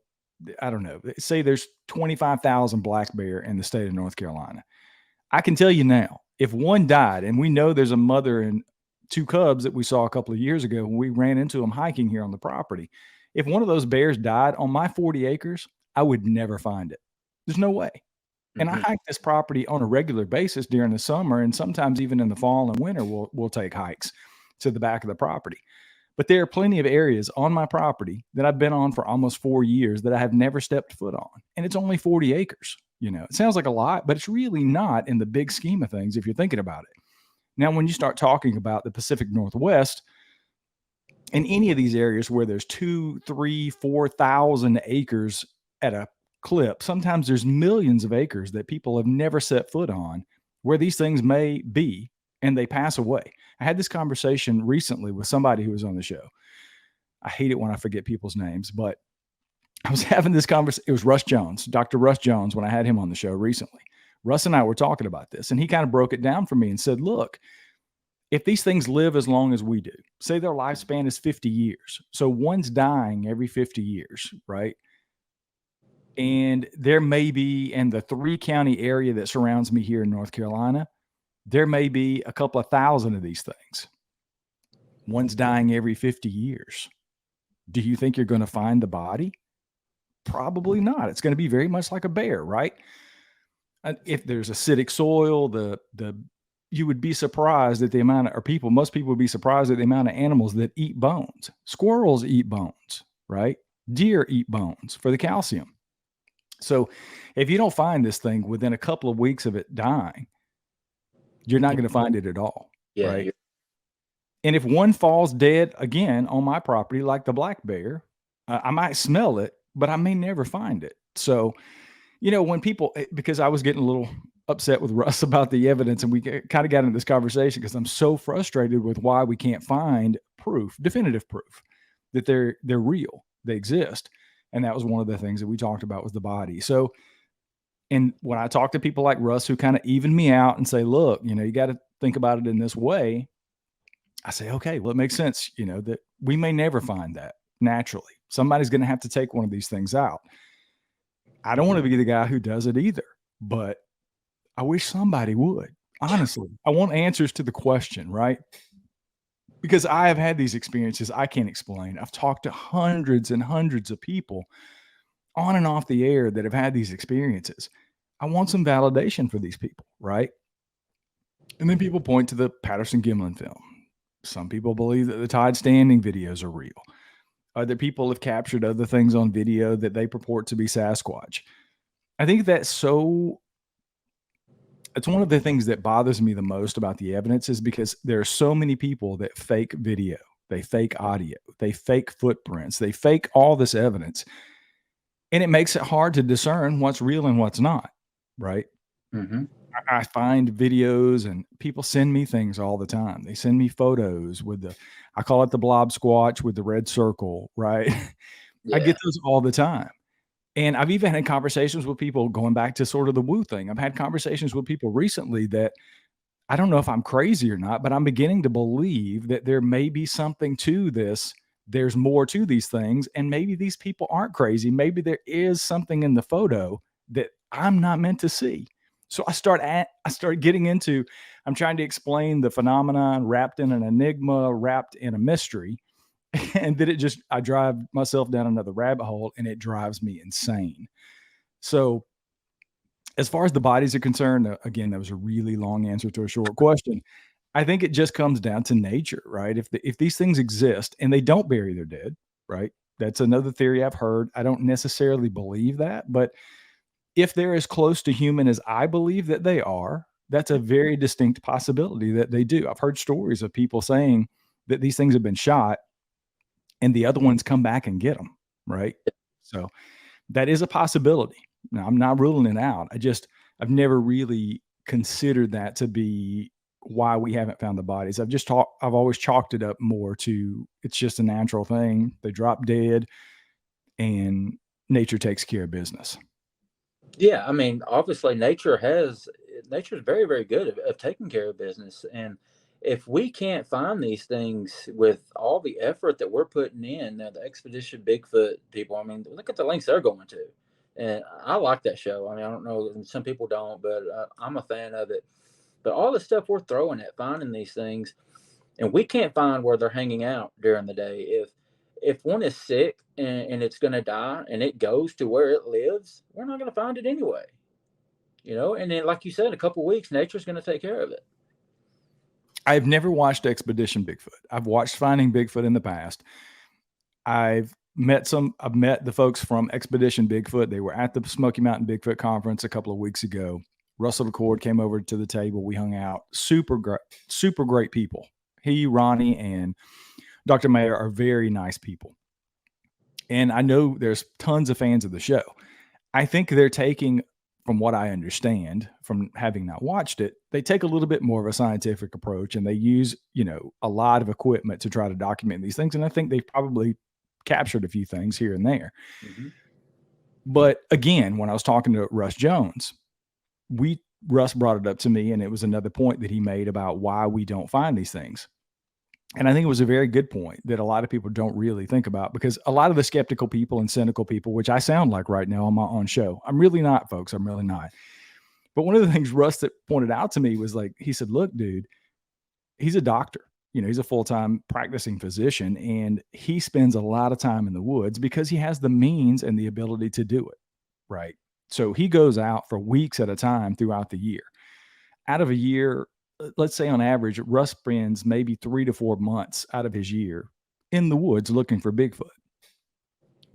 Speaker 1: I don't know. Say there's 25,000 black bear in the state of North Carolina. I can tell you now, if one died, and we know there's a mother and two cubs that we saw a couple of years ago when we ran into them hiking here on the property. If one of those bears died on my 40 acres, I would never find it. There's no way. And I
Speaker 2: Mhm.
Speaker 1: hike this property on a regular basis during the summer, and sometimes even in the fall and winter, we'll take hikes to the back of the property. But there are plenty of areas on my property that I've been on for almost 4 years that I have never stepped foot on. And it's only 40 acres. It sounds like a lot, but it's really not in the big scheme of things if you're thinking about it. Now, when you start talking about the Pacific Northwest, in any of these areas where there's 2, 3, 4,000 acres at a clip, sometimes there's millions of acres that people have never set foot on where these things may be and they pass away. I had this conversation recently with somebody who was on the show. I hate it when I forget people's names, but I was having this conversation. It was Russ Jones, Dr. Russ Jones, when I had him on the show recently. Russ and I were talking about this, and he kind of broke it down for me and said, look, if these things live as long as we do, say their lifespan is 50 years. So one's dying every 50 years, right? And there may be in the 3-county area that surrounds me here in North Carolina, there may be a couple of thousand of these things. One's dying every 50 years. Do you think you're going to find the body? Probably not. It's going to be very much like a bear, right? If there's acidic soil, you would be surprised at the amount of, or most people would be surprised at the amount of animals that eat bones. Squirrels eat bones, right? Deer eat bones for the calcium. So if you don't find this thing within a couple of weeks of it dying, you're not going to find it at all,
Speaker 2: Yeah,
Speaker 1: right? And if one falls dead again on my property, like the black bear, I might smell it, but I may never find it. So, when people, because I was getting a little upset with Russ about the evidence, and we kind of got into this conversation because I'm so frustrated with why we can't find definitive proof that they're real, they exist. And that was one of the things that we talked about was the body. So, and when I talk to people like Russ who kind of even me out and say, look, you got to think about it in this way, I say, okay, well, it makes sense, that we may never find that naturally. Somebody's going to have to take one of these things out. I don't want to be the guy who does it either, but I wish somebody would. Honestly, I want answers to the question, right? Because I have had these experiences I can't explain. I've talked to hundreds and hundreds of people on and off the air that have had these experiences. I want some validation for these people, right? And then people point to the Patterson-Gimlin film. Some people believe that the tide standing videos are real. Other people have captured other things on video that they purport to be Sasquatch. I think it's one of the things that bothers me the most about the evidence is because there are so many people that fake video, they fake audio, they fake footprints, they fake all this evidence. And it makes it hard to discern what's real and what's not, right?
Speaker 2: Mm-hmm.
Speaker 1: I find videos and people send me things all the time. They send me photos I call it the blob squatch with the red circle, right?
Speaker 2: Yeah.
Speaker 1: I get those all the time. And I've even had conversations with people going back to sort of the woo thing. I've had conversations with people recently that I don't know if I'm crazy or not, but I'm beginning to believe that there may be something to this. There's more to these things. And maybe these people aren't crazy. Maybe there is something in the photo that I'm not meant to see. So I start getting into, I'm trying to explain the phenomenon wrapped in an enigma, wrapped in a mystery. And then I drive myself down another rabbit hole and it drives me insane. So, as far as the bodies are concerned, again, that was a really long answer to a short question. I think it just comes down to nature, right? If these things exist and they don't bury their dead, right? That's another theory I've heard. I don't necessarily believe that, but if they're as close to human as I believe that they are, that's a very distinct possibility that they do. I've heard stories of people saying that these things have been shot and the other ones come back and get them, right? So that is a possibility. Now, I'm not ruling it out. I've never really considered that to be why we haven't found the bodies. I've always chalked it up more to it's just a natural thing. They drop dead and nature takes care of business.
Speaker 2: Yeah, I mean, obviously, nature is very, very good of taking care of business, and if we can't find these things with all the effort that we're putting in, the Expedition Bigfoot people, I mean, look at the lengths they're going to, and I like that show. I mean, I don't know, some people don't, but I'm a fan of it. But all the stuff we're throwing at finding these things, and we can't find where they're hanging out during the day. If one is sick and it's going to die and it goes to where it lives, we're not going to find it anyway. And then, like you said, a couple of weeks, nature's going to take care of it.
Speaker 1: I've never watched Expedition Bigfoot. I've watched Finding Bigfoot in the past. I've met the folks from Expedition Bigfoot. They were at the Smoky Mountain Bigfoot conference a couple of weeks ago. Russell McCord came over to the table. We hung out. Super great people. He, Ronnie, and Dr. Mayer are very nice people. And I know there's tons of fans of the show. I think they're taking, from what I understand, from having not watched it, they take a little bit more of a scientific approach and they use, a lot of equipment to try to document these things. And I think they've probably captured a few things here and there. Mm-hmm. But again, when I was talking to Russ Jones, Russ brought it up to me, and it was another point that he made about why we don't find these things. And I think it was a very good point that a lot of people don't really think about, because a lot of the skeptical people and cynical people, which I sound like right now on my own show, I'm really not, folks. I'm really not. But one of the things Russ that pointed out to me was he said, look, dude, he's a doctor. He's a full-time practicing physician, and he spends a lot of time in the woods because he has the means and the ability to do it. Right. So he goes out for weeks at a time throughout the year. Out of a year, let's say on average, Russ spends maybe 3 to 4 months out of his year in the woods looking for Bigfoot.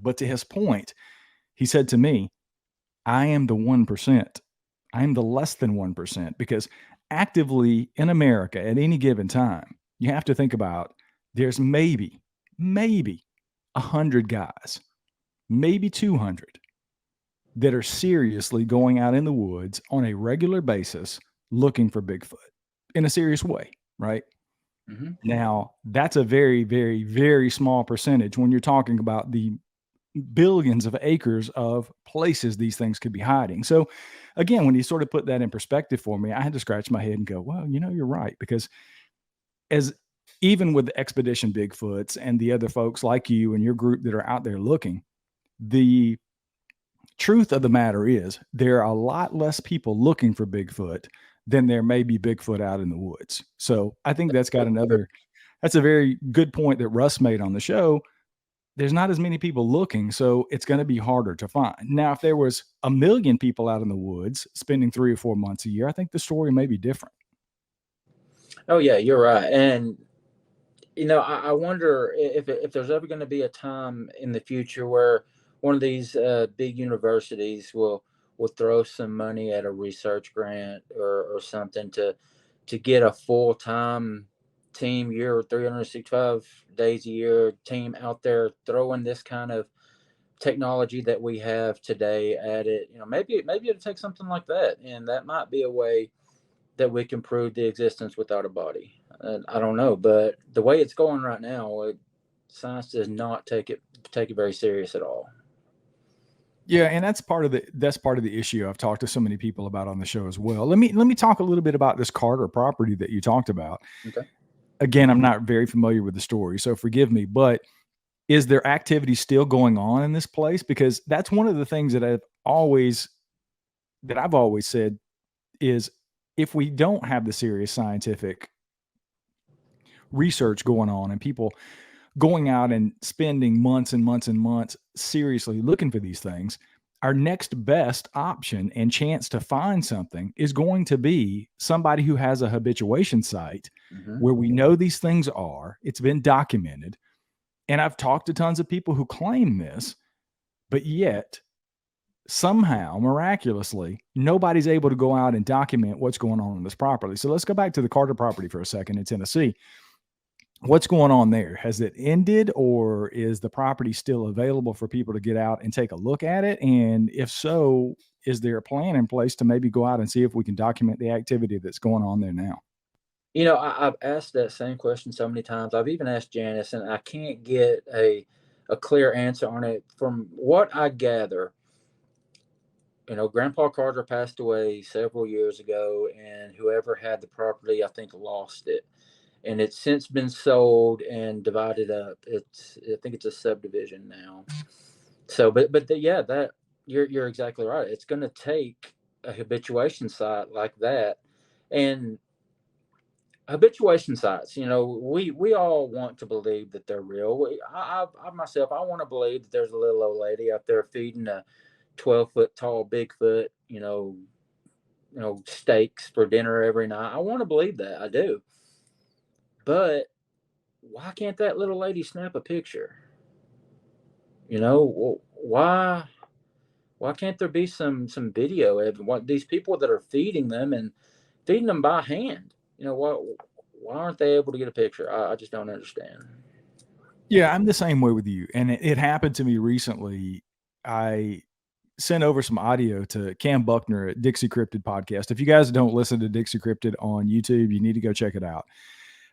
Speaker 1: But to his point, he said to me, I am the 1%. I am the less than 1%, because actively in America at any given time, you have to think about there's maybe 100 guys, maybe 200 that are seriously going out in the woods on a regular basis looking for Bigfoot in a serious way, right? Mm-hmm. Now, that's a very, very, very small percentage when you're talking about the billions of acres of places these things could be hiding. So again, when you sort of put that in perspective for me, I had to scratch my head and go, well, you're right. Because even with the Expedition Bigfoots and the other folks like you and your group that are out there looking, the truth of the matter is there are a lot less people looking for Bigfoot than there may be Bigfoot out in the woods. So I think that's a very good point that Russ made on the show. There's not as many people looking, so it's going to be harder to find. Now, if there was 1 million people out in the woods spending 3 or 4 months a year, I think the story may be different.
Speaker 2: Oh yeah, you're right. And I wonder if there's ever going to be a time in the future where one of these big universities will throw some money at a research grant or something to get a full-time team, 365 days a year team out there throwing this kind of technology that we have today at it. Maybe it'll take something like that, and that might be a way that we can prove the existence without a body. I don't know, but the way it's going right now, science does not take it very serious at all.
Speaker 1: Yeah, and that's part of the issue I've talked to so many people about on the show as well. Let me talk a little bit about this Carter property that you talked about. Okay. Again, I'm not very familiar with the story, so forgive me, but is there activity still going on in this place? Because that's one of the things that I've always said is, if we don't have the serious scientific research going on and people going out and spending months and months and months seriously looking for these things, our next best option and chance to find something is going to be somebody who has a habituation site where we know these things are. It's been documented. And I've talked to tons of people who claim this, but yet somehow, miraculously, nobody's able to go out and document what's going on this property. So let's go back to the Carter property for a second in Tennessee. What's going on there? Has it ended, or is the property still available for people to get out and take a look at it? And if so, is there a plan in place to maybe go out and see if we can document the activity that's going on there now?
Speaker 2: I've asked that same question so many times. I've even asked Janice, and I can't get a clear answer on it. From what I gather, Grandpa Carter passed away several years ago, and whoever had the property, I think, lost it. And it's since been sold and divided up. I think it's a subdivision now. So, yeah, that you're exactly right. It's going to take a habituation site like that, and habituation sites. We all want to believe that they're real. I myself, I want to believe that there's a little old lady out there feeding a 12-foot tall Bigfoot, steaks for dinner every night. I want to believe that. I do. But why can't that little lady snap a picture? Why can't there be some video of what these people that are feeding them and feeding them by hand? Why aren't they able to get a picture? I just don't understand.
Speaker 1: Yeah, I'm the same way with you. And it happened to me recently. I sent over some audio to Cam Buckner at Dixie Cryptid Podcast. If you guys don't listen to Dixie Cryptid on YouTube, you need to go check it out.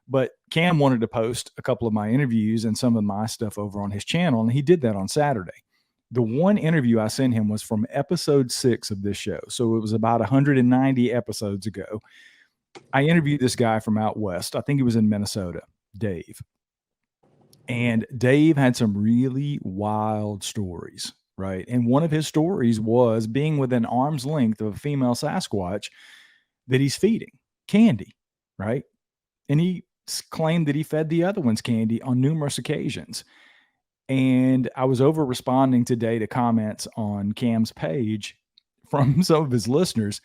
Speaker 1: But Cam wanted to post a couple of my interviews and some of my stuff over on his channel, and he did that on Saturday. The one interview I sent him was from episode 6 of this show. So it was about 190 episodes ago. I interviewed this guy from out west. I think he was in Minnesota, Dave. And Dave had some really wild stories, right? And one of his stories was being within arm's length of a female Sasquatch that he's feeding candy, right? And he claimed that he fed the other ones candy on numerous occasions. And I was over responding today to comments on Cam's page from some of his listeners.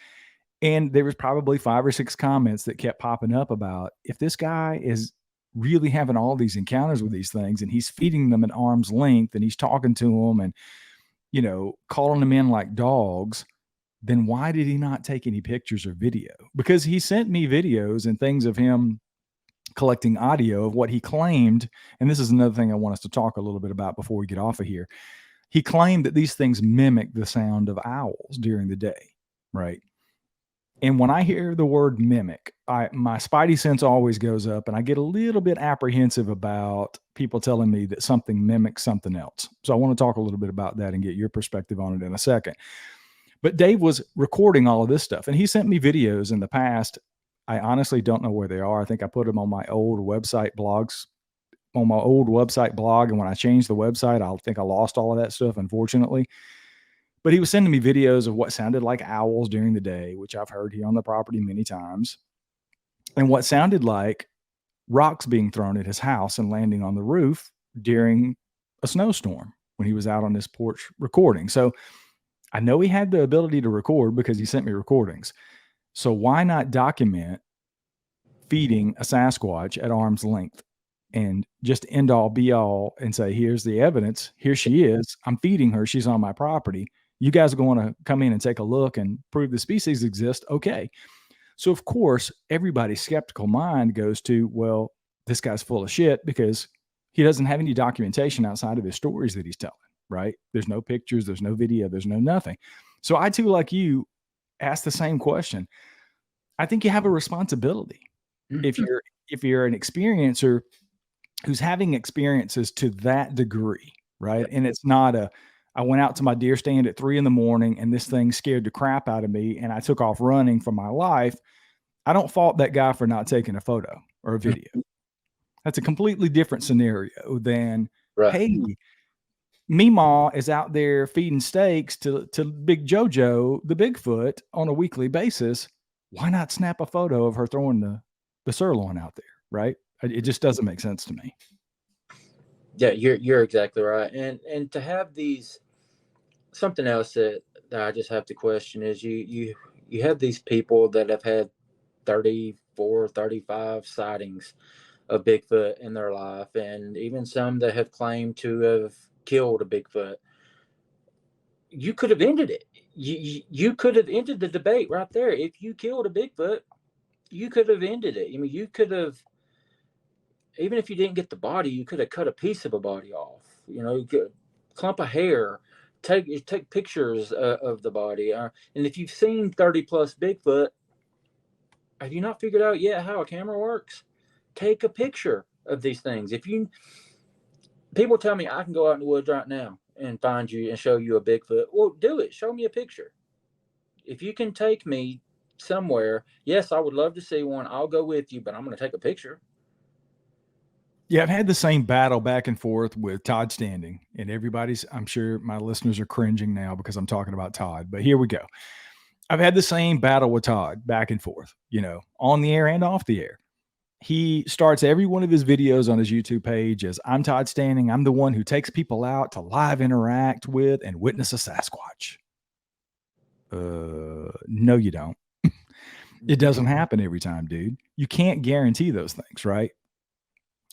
Speaker 1: And there was probably 5 or 6 comments that kept popping up about, if this guy is really having all these encounters with these things and he's feeding them at arm's length and he's talking to them and, calling them in like dogs, then why did he not take any pictures or video? Because he sent me videos and things of him collecting audio of what he claimed. And this is another thing I want us to talk a little bit about before we get off of here. He claimed that these things mimic the sound of owls during the day, right? And when I hear the word mimic, my spidey sense always goes up, and I get a little bit apprehensive about people telling me that something mimics something else. So I want to talk a little bit about that and get your perspective on it in a second. But Dave was recording all of this stuff, and he sent me videos in the past. I honestly don't know where they are. I think I put them on my old website blog. And when I changed the website, I think I lost all of that stuff, unfortunately. But he was sending me videos of what sounded like owls during the day, which I've heard here on the property many times, and what sounded like rocks being thrown at his house and landing on the roof during a snowstorm when he was out on his porch recording. So I know he had the ability to record because he sent me recordings. So why not document feeding a Sasquatch at arm's length and just end all be all and say, here's the evidence. Here she is. I'm feeding her. She's on my property. You guys are going to come in and take a look and prove the species exists. Okay. So of course, everybody's skeptical mind goes to, well, this guy's full of shit because he doesn't have any documentation outside of his stories that he's telling, right? There's no pictures, there's no video, there's no nothing. So I too, like you, ask the same question. I think you have a responsibility. Mm-hmm. If you're an experiencer who's having experiences to that degree, right? And it's not I went out to my deer stand at 3 a.m. and this thing scared the crap out of me and I took off running for my life. I don't fault that guy for not taking a photo or a video. That's a completely different scenario than, right. Hey, Meemaw is out there feeding steaks to Big Jojo, the Bigfoot, on a weekly basis. why not snap a photo of her throwing the sirloin out there, right? It just doesn't make sense to me.
Speaker 2: Yeah, you're exactly right. And to have these, something else that I just have to question is you have these people that have had 34, 35 sightings of Bigfoot in their life, and even some that have claimed to have killed a Bigfoot. You could have ended it. You could have ended the debate right there. If you killed a Bigfoot, you could have ended it. I mean, you could have, even if you didn't get the body, you could have cut a piece of a body off. You know, you could clump of hair, take pictures of the body. And if you've seen 30 plus Bigfoot, have you not figured out yet how a camera works? Take a picture of these things. If you People tell me I can go out in the woods right now and find you and show you a Bigfoot. Well, do it. Show me a picture. If you can take me somewhere, yes, I would love to see one. I'll go with you, but I'm going to take a picture.
Speaker 1: Yeah, I've had the same battle back and forth with Todd Standing, and everybody's, I'm sure my listeners are cringing now because I'm talking about Todd, but here we go. I've had the same battle with Todd back and forth, on the air and off the air. He starts every one of his videos on his YouTube page as I'm Todd Standing. I'm the one who takes people out to live interact with and witness a Sasquatch. No, you don't. It doesn't happen every time, dude. You can't guarantee those things, right?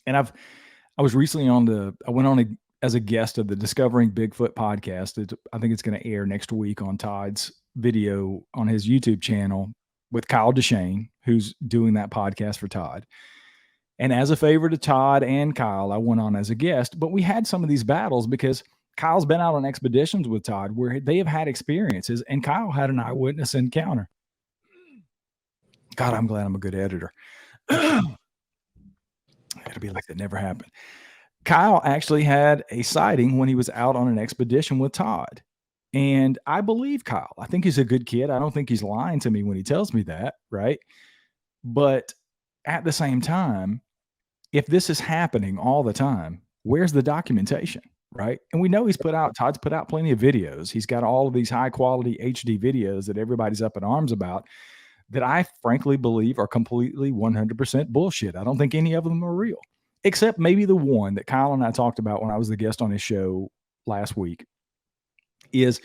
Speaker 1: And I was recently I went on as a guest of the Discovering Bigfoot podcast. I think it's going to air next week on Todd's video on his YouTube channel with Kyle Deshane, who's doing that podcast for Todd. And as a favor to Todd and Kyle, I went on as a guest, but we had some of these battles because Kyle's been out on expeditions with Todd where they have had experiences, and Kyle had an eyewitness encounter. God, I'm glad I'm a good editor. It'll be like that never happened. Kyle actually had a sighting when he was out on an expedition with Todd. And I believe Kyle. I think he's a good kid. I don't think he's lying to me when he tells me that, right? But at the same time, if this is happening all the time, where's the documentation, right? And we know Todd's put out plenty of videos. He's got all of these high quality HD videos that everybody's up in arms about that I frankly believe are completely 100% bullshit. I don't think any of them are real, except maybe the one that Kyle and I talked about when I was the guest on his show last week. There's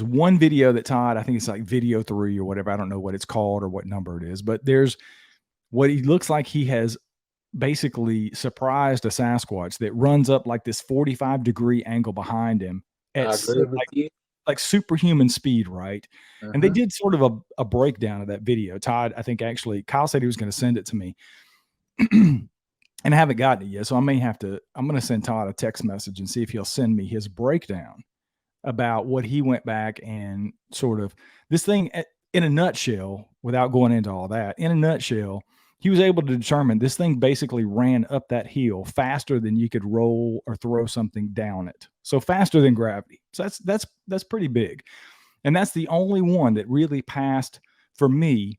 Speaker 1: one video that Todd, I think it's like video 3 or whatever. I don't know what it's called or what number it is, but there's what he looks like he has basically surprised a Sasquatch that runs up like this 45-degree angle behind him at like superhuman speed, right? Uh-huh. And they did sort of a breakdown of that video. Todd, I think actually, Kyle said he was going to send it to me. And I haven't gotten it yet. So I'm going to send Todd a text message and see if he'll send me his breakdown about what he went back and sort of this thing in a nutshell, without going into all that, in a nutshell, he was able to determine this thing basically ran up that hill faster than you could roll or throw something down it. So faster than gravity. So that's pretty big. And that's the only one that really passed for me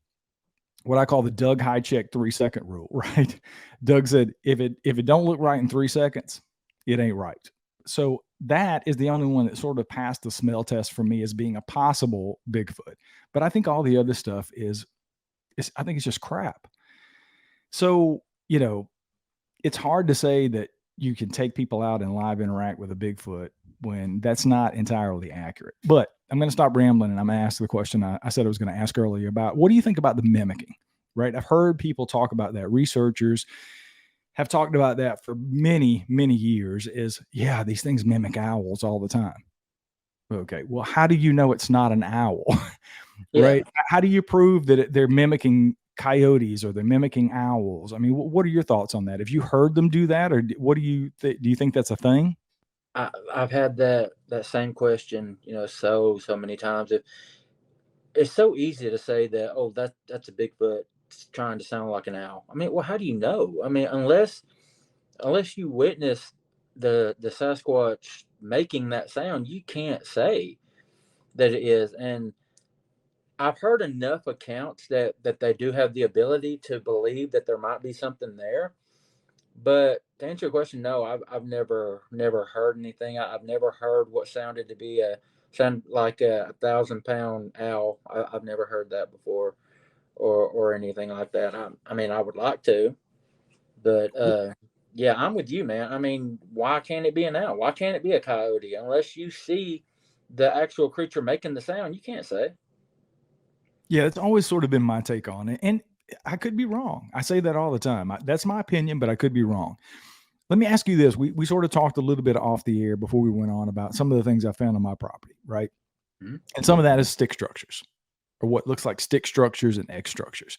Speaker 1: what I call the Doug Highcheck 3-second rule, right? Doug said, if it don't look right in 3 seconds, it ain't right. So that is the only one that sort of passed the smell test for me as being a possible Bigfoot. But I think all the other stuff I think it's just crap. So, it's hard to say that you can take people out and live interact with a Bigfoot when that's not entirely accurate. But I'm going to stop rambling and I'm going to ask the question I said I was going to ask earlier about what do you think about the mimicking, right? I've heard people talk about that. Researchers have talked about that for many, many years these things mimic owls all the time. Okay. Well, how do you know it's not an owl, right? How do you prove that they're mimicking coyotes or they're mimicking owls? I mean, what are your thoughts on that? Have you heard them do that, or what do you do you think that's a thing?
Speaker 2: I've had that same question, so many times. It's so easy to say that, oh, that's a Bigfoot trying to sound like an owl. I mean, well, how do you know? I mean, unless you witness the Sasquatch making that sound, you can't say that it is. And I've heard enough accounts that they do have the ability to believe that there might be something there. But to answer your question, no, I've never heard anything. I've never heard what sound like a 1,000-pound owl. I've never heard that before, or anything like that. I mean, I would like to, but yeah, I'm with you, man. I mean, why can't it be an owl? Why can't it be a coyote? Unless you see the actual creature making the sound, you can't say.
Speaker 1: Yeah, it's always sort of been my take on it, and I could be wrong. I say that all the time. That's my opinion, but I could be wrong. Let me ask you this: we sort of talked a little bit off the air before we went on about some of the things I found on my property, right?
Speaker 2: Mm-hmm.
Speaker 1: And some of that is stick structures, or what looks like stick structures and egg structures.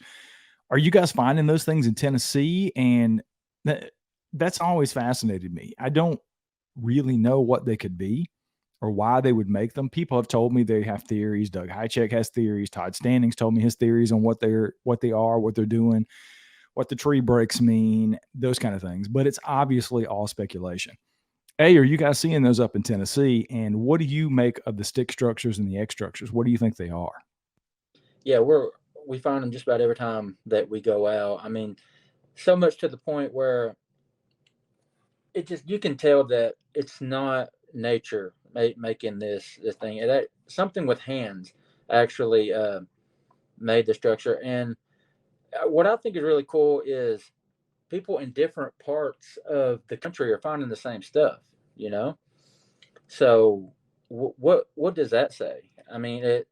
Speaker 1: Are you guys finding those things in Tennessee? And that's always fascinated me. I don't really know what they could be or why they would make them. People have told me they have theories. Doug Hychek has theories. Todd Standings told me his theories on what they are, what they're doing, what the tree breaks mean, those kind of things. But it's obviously all speculation. A, are you guys seeing those up in Tennessee? And what do you make of the stick structures and the egg structures? What do you think they are?
Speaker 2: Yeah, we find them just about every time that we go out. I mean, so much to the point where it just, you can tell that it's not nature making this thing. Something with hands actually made the structure. And what I think is really cool is people in different parts of the country are finding the same stuff. You know, so what does that say? I mean,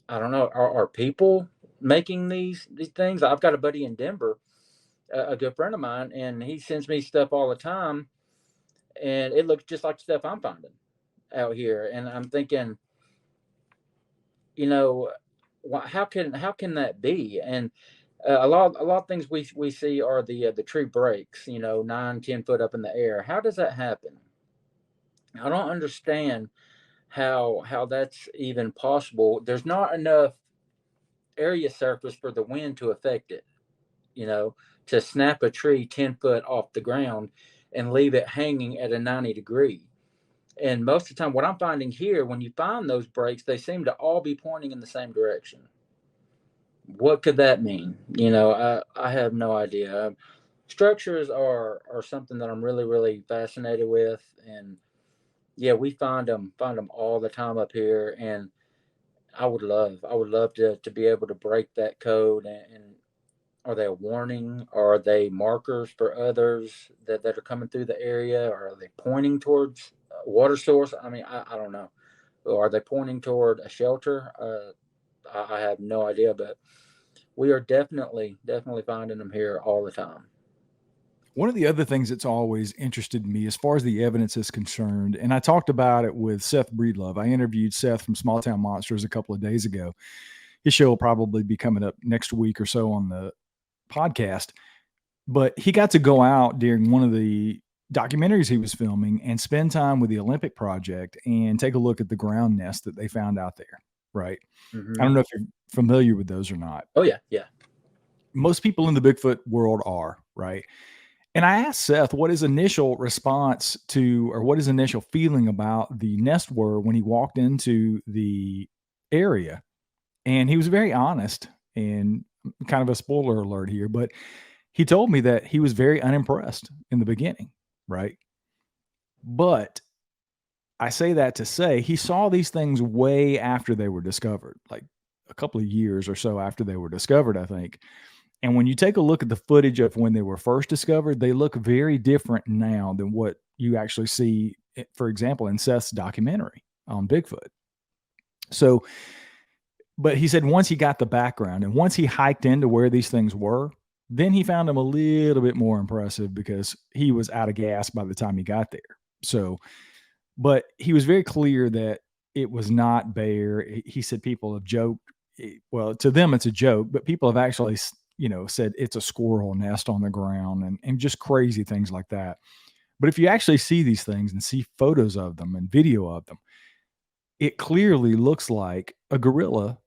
Speaker 2: I don't know. Are people making these things? I've got a buddy in Denver, a good friend of mine, and he sends me stuff all the time, and it looks just like stuff I'm finding out here. And I'm thinking, you know, how can that be? And a lot of things we see are the tree breaks, 9-10 foot up in the air. How does that happen? I don't understand how that's even possible. There's not enough area surface for the wind to affect it, you know, to snap a tree 10 foot off the ground and leave it hanging at a 90 degree. And most of the time, what I'm finding here, when you find those breaks, they seem to all be pointing in the same direction. What could that mean? I have no idea. Structures are something that I'm really, really fascinated with. And yeah, we find them all the time up here. And I would love to be able to break that code. And are they a warning? Are they markers for others that are coming through the area? Or are they pointing towards a water source? I mean, I don't know. Or are they pointing toward a shelter? I have no idea, but we are definitely finding them here all the time.
Speaker 1: One of the other things that's always interested me as far as the evidence is concerned, and I talked about it with Seth Breedlove. I interviewed Seth from Small Town Monsters a couple of days ago. His show will probably be coming up next week or so on the podcast. But he got to go out during one of the documentaries he was filming and spend time with the Olympic Project and take a look at the ground nest that they found out there. Right. I
Speaker 2: Hmm.
Speaker 1: don't know if you're familiar with those or not.
Speaker 2: Oh yeah, yeah.
Speaker 1: Most people in the Bigfoot world are, right? And I asked Seth what his initial response to, or what his initial feeling about the nest were when he walked into the area. And he was very honest, and kind of a spoiler alert here, but he told me that he was very unimpressed in the beginning, right? But I say that to say he saw these things way after they were discovered, like a couple of years or so after they were discovered, I think. And when you take a look at the footage of when they were first discovered, they look very different now than what you actually see, for example, in Seth's documentary on Bigfoot. So, but he said once he got the background and once he hiked into where these things were, then he found them a little bit more impressive because he was out of gas by the time he got there. So, but he was very clear that it was not bear. He said people have joked, well, to them it's a joke, but people have actually, said it's a squirrel nest on the ground and just crazy things like that. But if you actually see these things and see photos of them and video of them, it clearly looks like a gorilla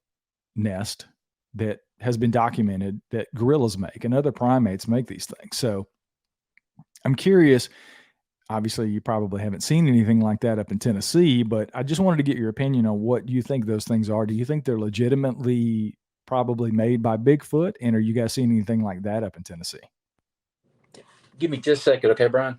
Speaker 1: nest that has been documented that gorillas make and other primates make these things. So I'm curious. Obviously, you probably haven't seen anything like that up in Tennessee, but I just wanted to get your opinion on what you think those things are. Do you think they're legitimately probably made by Bigfoot? And are you guys seeing anything like that up in Tennessee?
Speaker 2: Give me just a second, okay, Brian?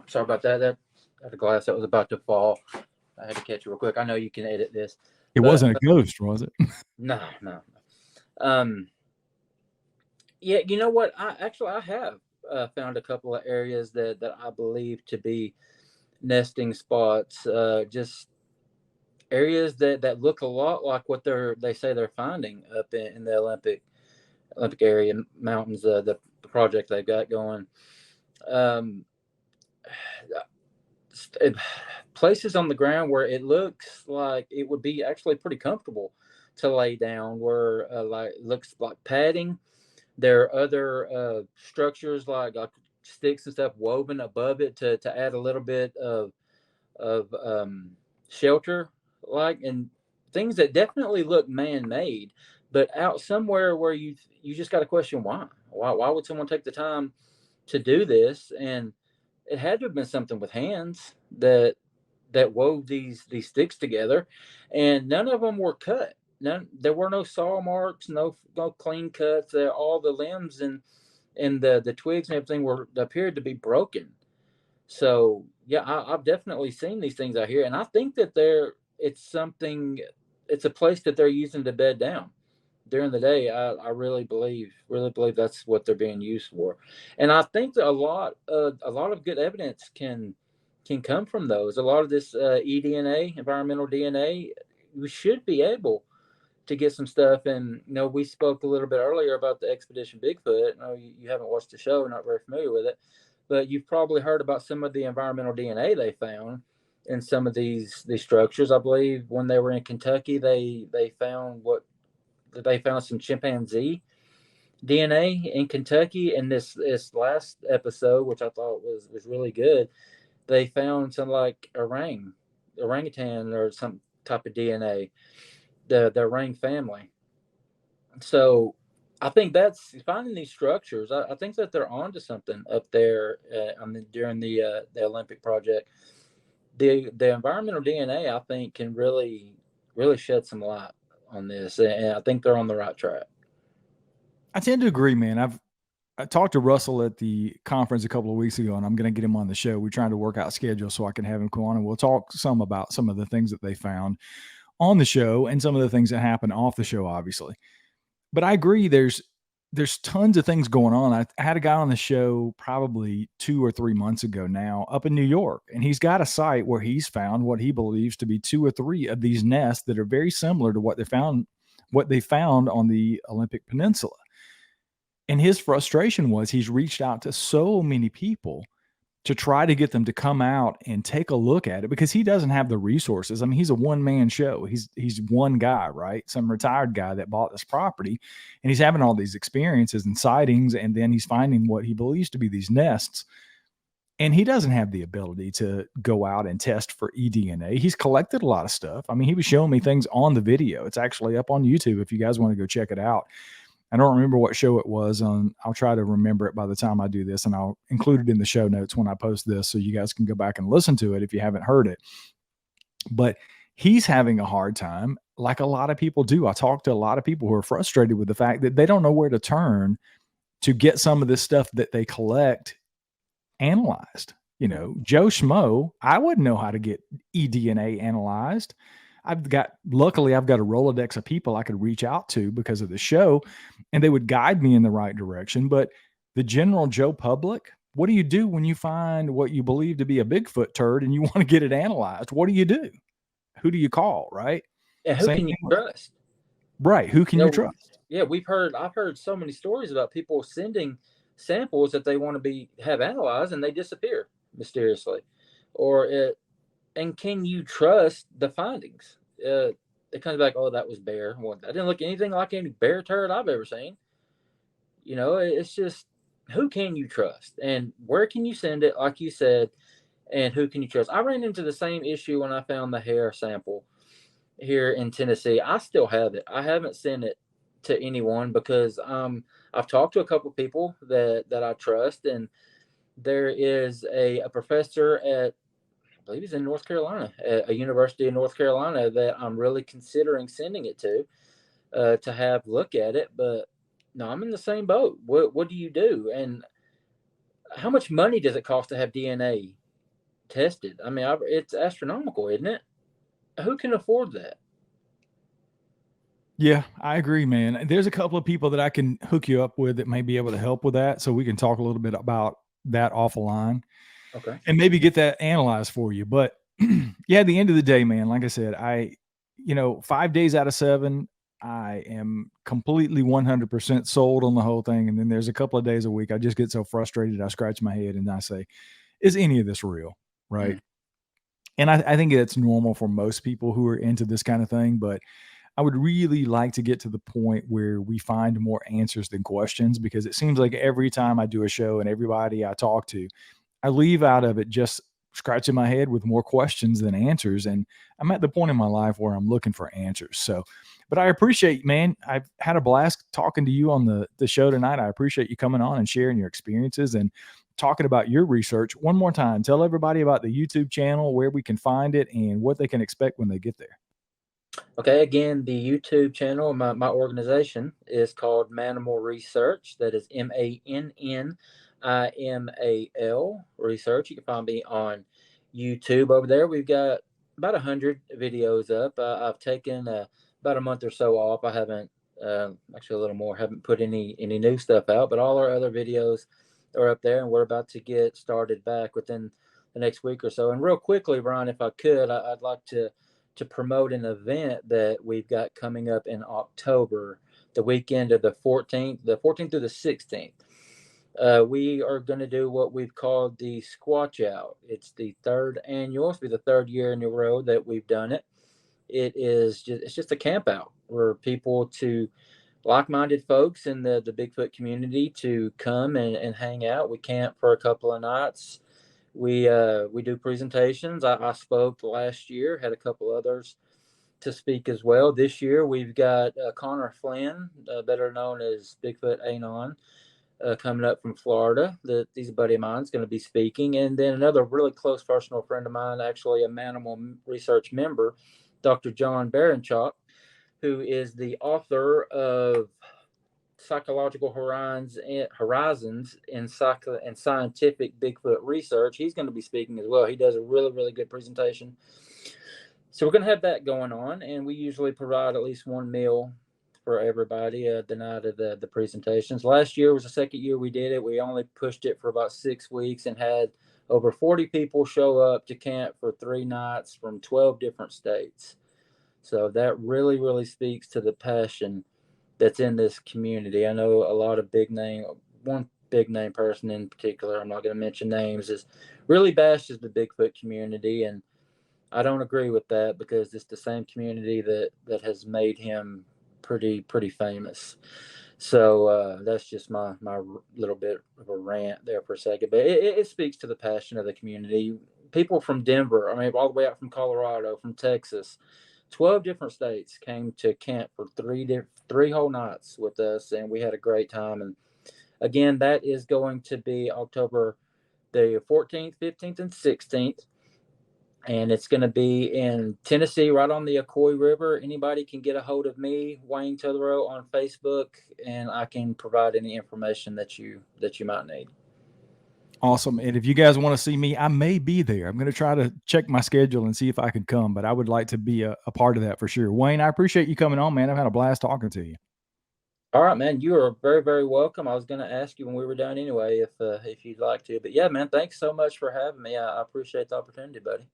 Speaker 2: Sorry about that. That had a glass that was about to fall. I had to catch it real quick. I know you can edit this,
Speaker 1: It
Speaker 2: but
Speaker 1: wasn't a ghost, was it?
Speaker 2: no, no. Um, yeah, you know what? I have found a couple of areas that I believe to be nesting spots. Just areas that look a lot like what they say they're finding up in the Olympic area mountains. The project they've got going. Um, it, Places on the ground where it looks like it would be actually pretty comfortable to lay down, where like looks like padding. There are other structures like sticks and stuff woven above it to add a little bit of shelter, like, and things that definitely look man-made, but out somewhere where you just got to question why would someone take the time to do this? And it had to have been something with hands that wove these sticks together, and none of them were cut. None, there were no saw marks, no clean cuts. All the limbs and the twigs and everything were appeared to be broken. So yeah, I've definitely seen these things out here, and I think that it's something, it's a place that they're using to bed down during the day. I really believe that's what they're being used for, and I think that a lot of good evidence can come from those. A lot of this eDNA, environmental DNA, we should be able to get some stuff. And we spoke a little bit earlier about the Expedition Bigfoot. I know you haven't watched the show, not very familiar with it, but you've probably heard about some of the environmental DNA they found in some of these structures. I believe when they were in Kentucky, they found some chimpanzee DNA in Kentucky. And this last episode, which I thought was really good, they found some like orangutan or some type of DNA, the orang family. So I think that's finding these structures. I think that they're onto something up there. During the Olympic project, the environmental DNA, I think, can really shed some light on this, and I think they're on the right track.
Speaker 1: I tend to agree, man. I talked to Russell at the conference a couple of weeks ago, and I'm going to get him on the show. We're trying to work out schedule so I can have him come on, and we'll talk some about some of the things that they found on the show and some of the things that happen off the show, obviously. But I agree. There's tons of things going on. I had a guy on the show probably 2 or 3 months ago now up in New York, and he's got a site where he's found what he believes to be 2 or 3 of these nests that are very similar to what they found on the Olympic Peninsula. And his frustration was he's reached out to so many people to try to get them to come out and take a look at it because he doesn't have the resources. I mean, he's a one-man show. He's one guy, right? Some retired guy that bought this property, and he's having all these experiences and sightings, and then he's finding what he believes to be these nests. And he doesn't have the ability to go out and test for eDNA. He's collected a lot of stuff. I mean, he was showing me things on the video. It's actually up on YouTube if you guys want to go check it out. I don't remember what show it was on. I'll try to remember it by the time I do this, and I'll include it in the show notes when I post this so you guys can go back and listen to it if you haven't heard it. But he's having a hard time, like a lot of people do. I talk to a lot of people who are frustrated with the fact that they don't know where to turn to get some of this stuff that they collect analyzed. Joe Schmo, I wouldn't know how to get eDNA analyzed. Luckily, I've got a Rolodex of people I could reach out to because of the show, and they would guide me in the right direction. But the general Joe public, what do you do when you find what you believe to be a Bigfoot turd and you want to get it analyzed? What do you do? Who do you call, right?
Speaker 2: And who
Speaker 1: Same
Speaker 2: can you
Speaker 1: thing
Speaker 2: trust?
Speaker 1: right. Who can you trust?
Speaker 2: Yeah, I've heard so many stories about people sending samples that they want to have analyzed, and they disappear mysteriously, or and can you trust the findings? It comes back, oh, that was bear. Well, that didn't look anything like any bear turd I've ever seen. It's just, who can you trust, and where can you send it, like you said, and who can you trust? I ran into the same issue when I found the hair sample here in Tennessee. I still have it. I haven't sent it to anyone because I've talked to a couple of people that I trust, and there is a professor at, I believe he's in North Carolina, at a university in North Carolina, that I'm really considering sending it to have look at it. But no, I'm in the same boat. What do you do? And how much money does it cost to have DNA tested? I mean, it's astronomical, isn't it? Who can afford that?
Speaker 1: Yeah, I agree, man. There's a couple of people that I can hook you up with that may be able to help with that, so we can talk a little bit about that off the line
Speaker 2: Okay.
Speaker 1: and maybe get that analyzed for you. But yeah, at the end of the day, man, like I said, 5 days out of 7, I am completely 100% sold on the whole thing. And then there's a couple of days a week I just get so frustrated, I scratch my head and I say, is any of this real? Right.
Speaker 2: Mm.
Speaker 1: And I think it's normal for most people who are into this kind of thing, but I would really like to get to the point where we find more answers than questions, because it seems like every time I do a show and everybody I talk to, I leave out of it just scratching my head with more questions than answers. And I'm at the point in my life where I'm looking for answers. So, but I appreciate, man, I've had a blast talking to you on the show tonight. I appreciate you coming on and sharing your experiences and talking about your research. One more time, tell everybody about the YouTube channel, where we can find it, and what they can expect when they get there.
Speaker 2: Okay, again, the YouTube channel, my organization is called Mannimal Research. That is MANNIMAL Research. You can find me on YouTube over there. We've got about 100 videos up. I've taken about a month or so off. I haven't, actually a little more, haven't put any new stuff out, but all our other videos are up there, and we're about to get started back within the next week or so. And real quickly, Brian, if I could, I'd like to promote an event that we've got coming up in October, the weekend of the 14th through the 16th. We are going to do what we've called the Squatch Out. It's the third annual. It's be the third year in a row that we've done it. It's just a camp out where people, to like-minded folks in the Bigfoot community, to come and hang out. We camp for a couple of nights. We do presentations. I spoke last year, had a couple others to speak as well. This year we've got Connor Flynn, better known as Bigfoot Anon, coming up from Florida. He's a buddy of mine, is going to be speaking, and then another really close personal friend of mine, actually a Mannimal research member, Dr. John Baranchuk, who is the author of Psychological Horizons in scientific Bigfoot research. He's going to be speaking as well. He does a really good presentation. So we're going to have that going on, and we usually provide at least one meal for everybody the night of the presentations. Last year was the second year we did it. We only pushed it for about 6 weeks and had over 40 people show up to camp for 3 nights from 12 different states. So that really speaks to the passion that's in this community. I know a lot of one big name person in particular, I'm not going to mention names, is really bashes the Bigfoot community, and I don't agree with that, because it's the same community that has made him pretty famous. So that's just my little bit of a rant there for a second, but it speaks to the passion of the community. People from Denver, I mean, all the way out from Colorado, from Texas, 12 different states came to camp for three whole nights with us, and we had a great time. And again, that is going to be October the 14th, 15th, and 16th. And it's going to be in Tennessee, right on the Ocoee River. Anybody can get a hold of me, Wayne Tetherow, on Facebook, and I can provide any information that you might need.
Speaker 1: Awesome. And if you guys want to see me, I may be there. I'm going to try to check my schedule and see if I can come, but I would like to be a part of that for sure. Wayne, I appreciate you coming on, man. I've had a blast talking to you.
Speaker 2: All right, man. You are very welcome. I was going to ask you when we were done anyway if you'd like to, but yeah, man. Thanks so much for having me. I appreciate the opportunity, buddy.